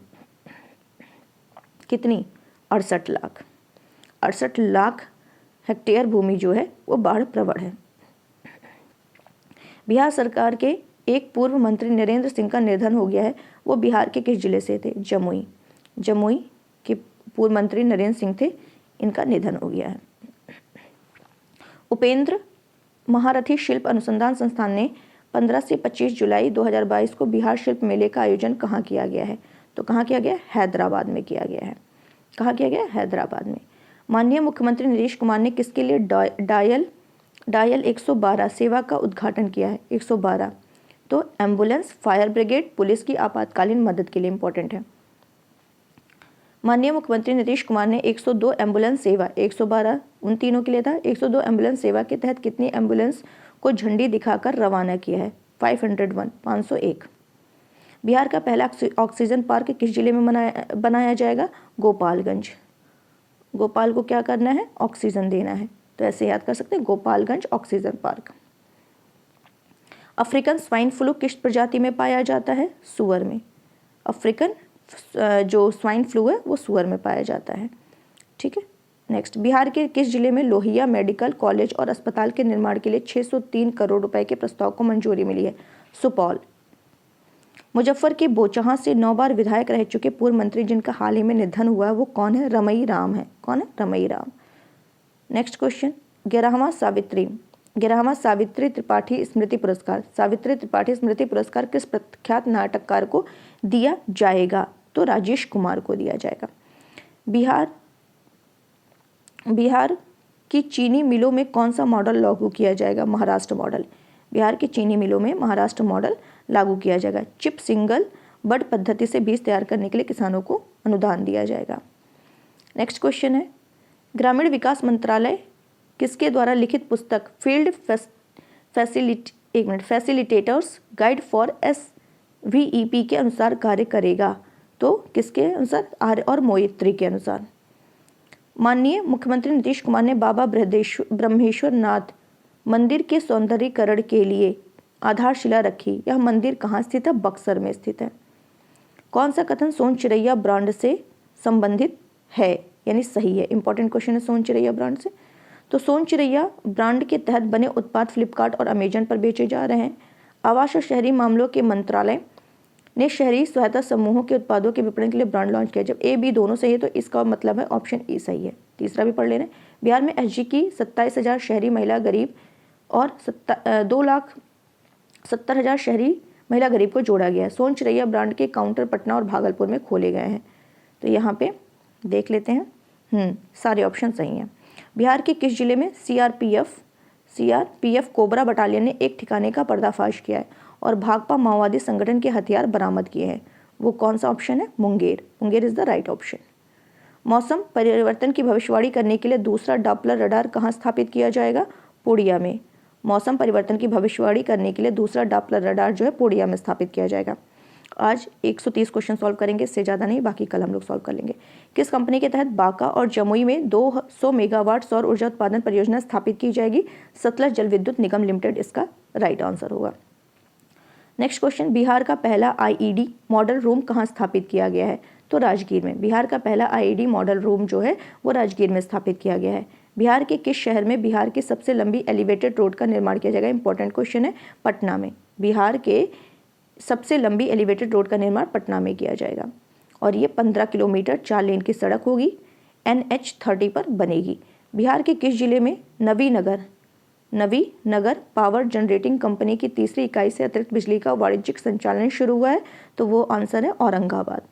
कितनी? 68 लाख। 68 लाख हेक्टेयर भूमि जो है वो बाढ़ प्रवण है। बिहार सरकार के एक पूर्व मंत्री नरेंद्र सिंह का निधन हो गया है। वो बिहार के किस जिले से थे? जमुई के पूर्व मंत्री नरेंद्र सिंह थे, इनका निधन हो गया है। उपेंद्र महारथी शिल्प अनुसंधान संस्थान ने 15 से 25 जुलाई 2022 को बिहार शिल्प मेले का आयोजन कहाँ किया गया है? तो कहाँ किया गया? हैदराबाद में किया गया है। कहाँ किया गया? हैदराबाद में। माननीय मुख्यमंत्री नीतीश कुमार ने किसके लिए डायल 112 सेवा का उद्घाटन किया है? 112 तो एम्बुलेंस, फायर ब्रिगेड, पुलिस की आपातकालीन मदद के लिए। इंपॉर्टेंट है। माननीय मुख्यमंत्री नीतीश कुमार ने 102 एम्बुलेंस सेवा, 112 उन तीनों के लिए था, 102 एम्बुलेंस सेवा के तहत कितनी एम्बुलेंस को झंडी दिखाकर रवाना किया है? 501, 501। बिहार का पहला ऑक्सीजन पार्क किस जिले में बनाया जाएगा? गोपालगंज। गोपाल को क्या करना है? ऑक्सीजन देना है, तो ऐसे याद कर सकते हैं, Gopalganj oxygen park. African swine flu किस प्रजाति में पाया जाता है? सूअर में। अफ्रीकन जो स्वाइन फ्लू है वो सूअर में पाया जाता है। ठीक है, नेक्स्ट, बिहार के किस जिले में लोहिया मेडिकल कॉलेज और अस्पताल के निर्माण के लिए 603 करोड़ रुपए के प्रस्ताव को मंजूरी मिली है? सुपौल। मुजफ्फर के बोचहां से 9 बार विधायक रह चुके पूर्व मंत्री जिनका हाल ही में निधन हुआ है वो कौन है? रमई राम है। कौन है? रमई राम। नेक्स्ट क्वेश्चन, 11वां सावित्री त्रिपाठी स्मृति पुरस्कार, सावित्री त्रिपाठी स्मृति पुरस्कार किस प्रख्यात नाटककार को दिया जाएगा? तो राजेश कुमार को दिया जाएगा। बिहार की चीनी मिलों में कौन सा मॉडल लागू किया जाएगा? महाराष्ट्र मॉडल। बिहार की चीनी मिलों में महाराष्ट्र मॉडल लागू किया जाएगा। चिप सिंगल बड पद्धति से बीज तैयार करने के लिए किसानों को अनुदान दिया जाएगा। नेक्स्ट क्वेश्चन है, ग्रामीण विकास मंत्रालय किसके द्वारा लिखित पुस्तक field facilitators guide for SVEP के अनुसार कार्य करेगा? तो किसके अनुसार? आर्य और मोइत्री के अनुसार। माननीय मुख्यमंत्री नीतीश कुमार ने बाबा ब्रह्मेश्वर नाथ मंदिर के सौंदर्यीकरण के लिए आधारशिला रखी। यह मंदिर कहाँ स्थित है? बक्सर में स्थित है। कौन सा कथन सोन चिरैया ब्रांड से संबंधित है, यानी सही है? इंपॉर्टेंट क्वेश्चन है सोन चिरैया ब्रांड से। तो सोन चिरैया ब्रांड के तहत बने उत्पाद फ्लिपकार्ट और अमेजन पर बेचे जा रहे हैं। आवास और शहरी मामलों के मंत्रालय ने शहरी सहायता समूहों के उत्पादों के विपणन के लिए ब्रांड लॉन्च किया। जब A B दोनों सही है तो इसका मतलब है ऑप्शन E सही है। तीसरा भी पढ़ लेना। बिहार में SG की 27,000 शहरी महिला गरीब और 2,70,000 शहरी महिला गरीब को जोड़ा गया है। सोन चिरैया ब्रांड के काउंटर पटना और भागलपुर में खोले गए हैं। तो यहाँ पे देख लेते हैं, सारे ऑप्शन सही हैं। बिहार के किस जिले में CRPF कोबरा बटालियन ने एक ठिकाने का पर्दाफाश किया है और भाकपा माओवादी संगठन के हथियार बरामद किए हैं? वो कौन सा ऑप्शन है? Munger. Munger is the right option. मौसम परिवर्तन की भविष्यवाणी करने के लिए दूसरा डॉपलर रडार कहाँ स्थापित किया जाएगा? पूर्णिया में। मौसम परिवर्तन की भविष्यवाणी करने के लिए दूसरा डॉपलर रडार जो है पूर्णिया में स्थापित किया जाएगा। आज 130 क्वेश्चन सॉल्व करेंगे, इससे ज़्यादा नहीं, बाकी कल हम लोग सॉल्व कर लेंगे। किस कंपनी के तहत बांका और जमुई में 200 मेगावाट सौर ऊर्जा उत्पादन परियोजना स्थापित की जाएगी? सतलज जल विद्युत निगम लिमिटेड इसका राइट आंसर होगा। नेक्स्ट क्वेश्चन, बिहार का पहला IED मॉडल रूम कहाँ स्थापित किया गया है? तो राजगीर में। बिहार का पहला IED मॉडल रूम जो है वो राजगीर में स्थापित किया गया है। बिहार के किस शहर में बिहार की सबसे लंबी एलिवेटेड रोड का निर्माण किया जाएगा? इंपॉर्टेंट क्वेश्चन है, पटना में। बिहार के सबसे लंबी एलिवेटेड रोड का निर्माण पटना में किया जाएगा और ये 15 किलोमीटर 4 लेन की सड़क होगी, NH30 पर बनेगी। बिहार के किस जिले में नवी नगर पावर जनरेटिंग कंपनी की तीसरी इकाई से अतिरिक्त बिजली का वाणिज्यिक संचालन शुरू हुआ है? तो वो आंसर है औरंगाबाद।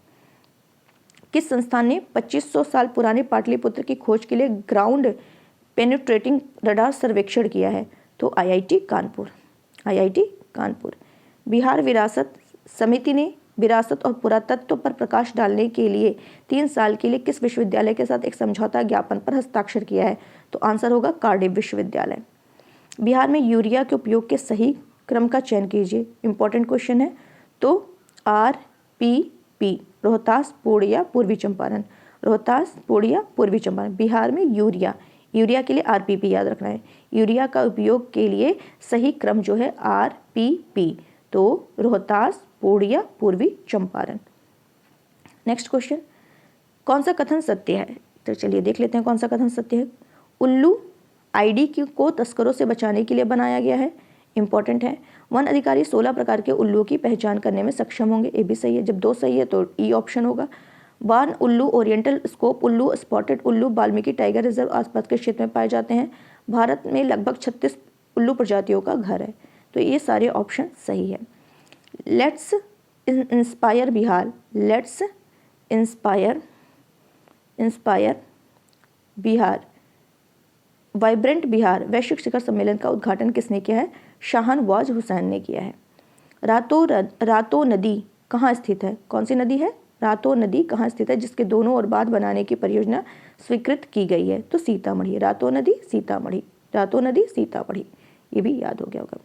किस संस्थान ने 2500 साल पुराने पाटलिपुत्र की खोज के लिए ग्राउंड पेनिट्रेटिंग रडार सर्वेक्षण किया है? तो IIT कानपुर। बिहार विरासत समिति ने विरासत और पुरातत्व पर प्रकाश डालने के लिए 3 साल के लिए किस विश्वविद्यालय के साथ एक समझौता ज्ञापन पर हस्ताक्षर किया है? तो आंसर होगा कार्डिफ विश्वविद्यालय। बिहार में यूरिया के उपयोग के सही क्रम का चयन कीजिए। इंपॉर्टेंट क्वेश्चन है। तो RPP, रोहतास, पूर्णिया, पूर्वी चंपारण। बिहार में यूरिया के लिए RPP याद रखना है। यूरिया का उपयोग के लिए सही क्रम जो है RPP, तो रोहतास, पूर्णिया, पूर्वी चंपारण। नेक्स्ट क्वेश्चन, कौन सा कथन सत्य है? तो चलिए देख लेते हैं कौन सा कथन सत्य है। उल्लू ID को तस्करों से बचाने के लिए बनाया गया है। इंपॉर्टेंट है। वन अधिकारी 16 प्रकार के उल्लुओं की पहचान करने में सक्षम होंगे। ये भी सही है। जब 2 सही है तो E ऑप्शन होगा। वान उल्लू, ओरिएंटल स्कोप उल्लू, स्पॉटेड उल्लू वाल्मीकि टाइगर रिजर्व आसपास के क्षेत्र में पाए जाते हैं। भारत में लगभग 36 उल्लू प्रजातियों का घर है। तो ये सारे ऑप्शन सही है। Let's inspire Bihar, let's inspire Bihar, vibrant Bihar वैश्विक शिखर सम्मेलन का उद्घाटन किसने किया है? शाहनवाज हुसैन ने किया है। रातो नदी कहाँ स्थित है? कौन सी नदी है? रातो नदी कहाँ स्थित है जिसके दोनों ओर बांध बनाने की परियोजना स्वीकृत की गई है? तो सीतामढ़ी। रातो नदी सीतामढ़ी, रातो नदी सीतामढ़ी, ये भी याद हो गया होगा।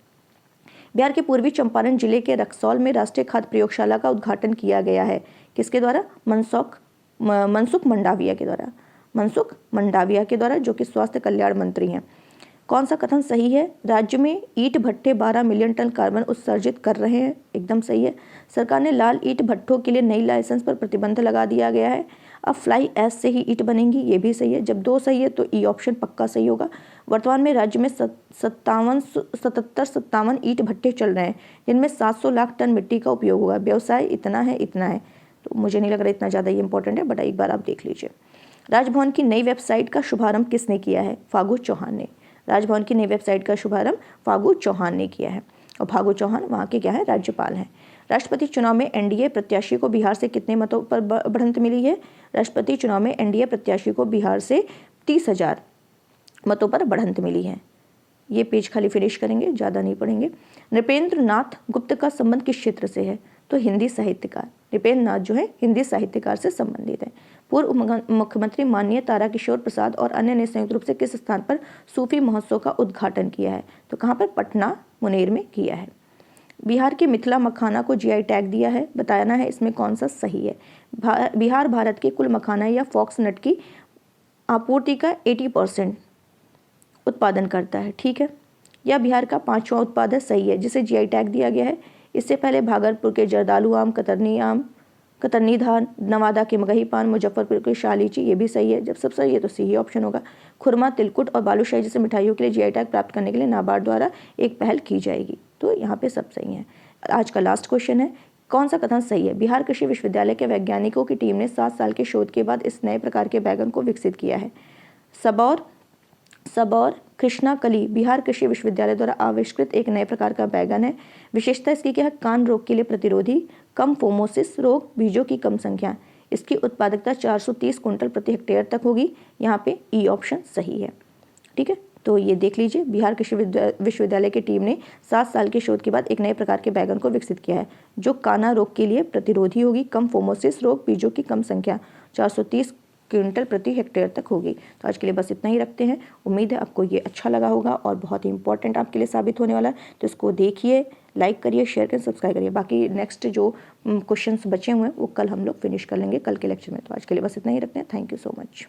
बिहार के पूर्वी चंपारण जिले के रक्सौल में राष्ट्रीय खाद्य प्रयोगशाला का उद्घाटन किया गया है। किसके द्वारा? मनसुख मंडाविया के द्वारा, मनसुख मंडाविया के द्वारा, जो कि स्वास्थ्य कल्याण मंत्री हैं। कौन सा कथन सही है? राज्य में ईंट भट्ठे 12 मिलियन टन कार्बन उत्सर्जित कर रहे हैं, एकदम सही है। सरकार ने लाल ईंट भट्ठों के लिए नई लाइसेंस पर प्रतिबंध लगा दिया गया है। अब फ्लाई ऐश से ही ईंट बनेंगी, ये भी सही है। जब दो सही है तो ई ऑप्शन पक्का सही होगा। वर्तमान में राज्य में 77 ईंट भट्ठे चल रहे हैं, जिनमें 700 लाख टन मिट्टी का उपयोग होगा। व्यवसाय इतना है, तो मुझे नहीं लग रहा इतना ज़्यादा ये इंपॉर्टेंट है, बट एक बार आप देख लीजिए। राजभवन की नई वेबसाइट का शुभारंभ किसने किया है? फागू चौहान ने। राजभवन की नई वेबसाइट का शुभारंभ फागू चौहान ने किया है, और फागू चौहान वहाँ के क्या है? राज्यपाल हैं। राष्ट्रपति चुनाव में एनडीए प्रत्याशी को बिहार से कितने मतों पर बढ़त मिली है? राष्ट्रपति चुनाव में एनडीए प्रत्याशी को बिहार से 30,000 मतों पर बढ़त मिली है। ये पेज खाली फिनिश करेंगे, ज़्यादा नहीं पढ़ेंगे। नृपेंद्र नाथ गुप्त का संबंध किस क्षेत्र से है? तो हिंदी साहित्यकार। नृपेंद्र नाथ जो है हिंदी साहित्यकार से संबंधित है। पूर्व मुख्यमंत्री माननीय ताराकिशोर प्रसाद और अन्य ने संयुक्त रूप से किस स्थान पर सूफी महोत्सव का उद्घाटन किया है? तो कहाँ पर? पटना मुनेर में किया है। बिहार के मिथिला मखाना को जीआई टैग दिया है, बताना है इसमें कौन सा सही है। बिहार भारत के कुल मखाना या फॉक्सनट की आपूर्ति का 80% उत्पादन करता है, ठीक है। यह बिहार का 5वां उत्पाद है, सही है, जिसे जीआई टैग दिया गया है। इससे पहले भागलपुर के जर्दालू आम, कतरनी धान, नवादा के मगही पान, मुजफ्फरपुर के शालीची, ये भी सही है। जब सब सही है तो सही ऑप्शन होगा। खुरमा, तिलकुट और बालूशाही जैसे मिठाइयों के लिए जीआई टैग प्राप्त करने के लिए नाबार्ड द्वारा एक पहल की जाएगी। तो यहाँ पे सब सही है। आज का लास्ट क्वेश्चन है, कौन सा कथन सही है? बिहार कृषि विश्वविद्यालय के वैज्ञानिकों की टीम ने 7 साल के शोध के बाद इस नए प्रकार के बैगन को विकसित किया है। सबौर कृष्णाकली बिहार कृषि विश्वविद्यालय द्वारा आविष्कृत एक नए प्रकार का बैगन है। विशेषता इसकी क्या है? कान रोग के लिए प्रतिरोधी, कम फोमोसिस रोग, बीजों की कम संख्या। इसकी उत्पादकता 430 क्विंटल प्रति हेक्टेयर तक होगी। यहाँ पे ई ऑप्शन सही है, ठीक है। तो ये देख लीजिए, बिहार कृषि विश्वविद्यालय की टीम ने 7 साल के शोध के बाद एक नए प्रकार के बैगन को विकसित किया है, जो काना रोग के लिए प्रतिरोधी होगी, कम फोमोसिस रोग, बीजों की कम संख्या, 430 क्विंटल प्रति हेक्टेयर तक होगी। तो आज के लिए बस इतना ही रखते हैं। उम्मीद है आपको ये अच्छा लगा होगा और बहुत ही इंपॉर्टेंट आपके लिए साबित होने वाला है। तो इसको देखिए, लाइक करिए, शेयर करिए, सब्सक्राइब करिए। बाकी नेक्स्ट जो क्वेश्चंस बचे हुए हैं वो कल हम लोग फिनिश कर लेंगे कल के लेक्चर में। तो आज के लिए बस इतना ही रखते हैं। Thank you so much.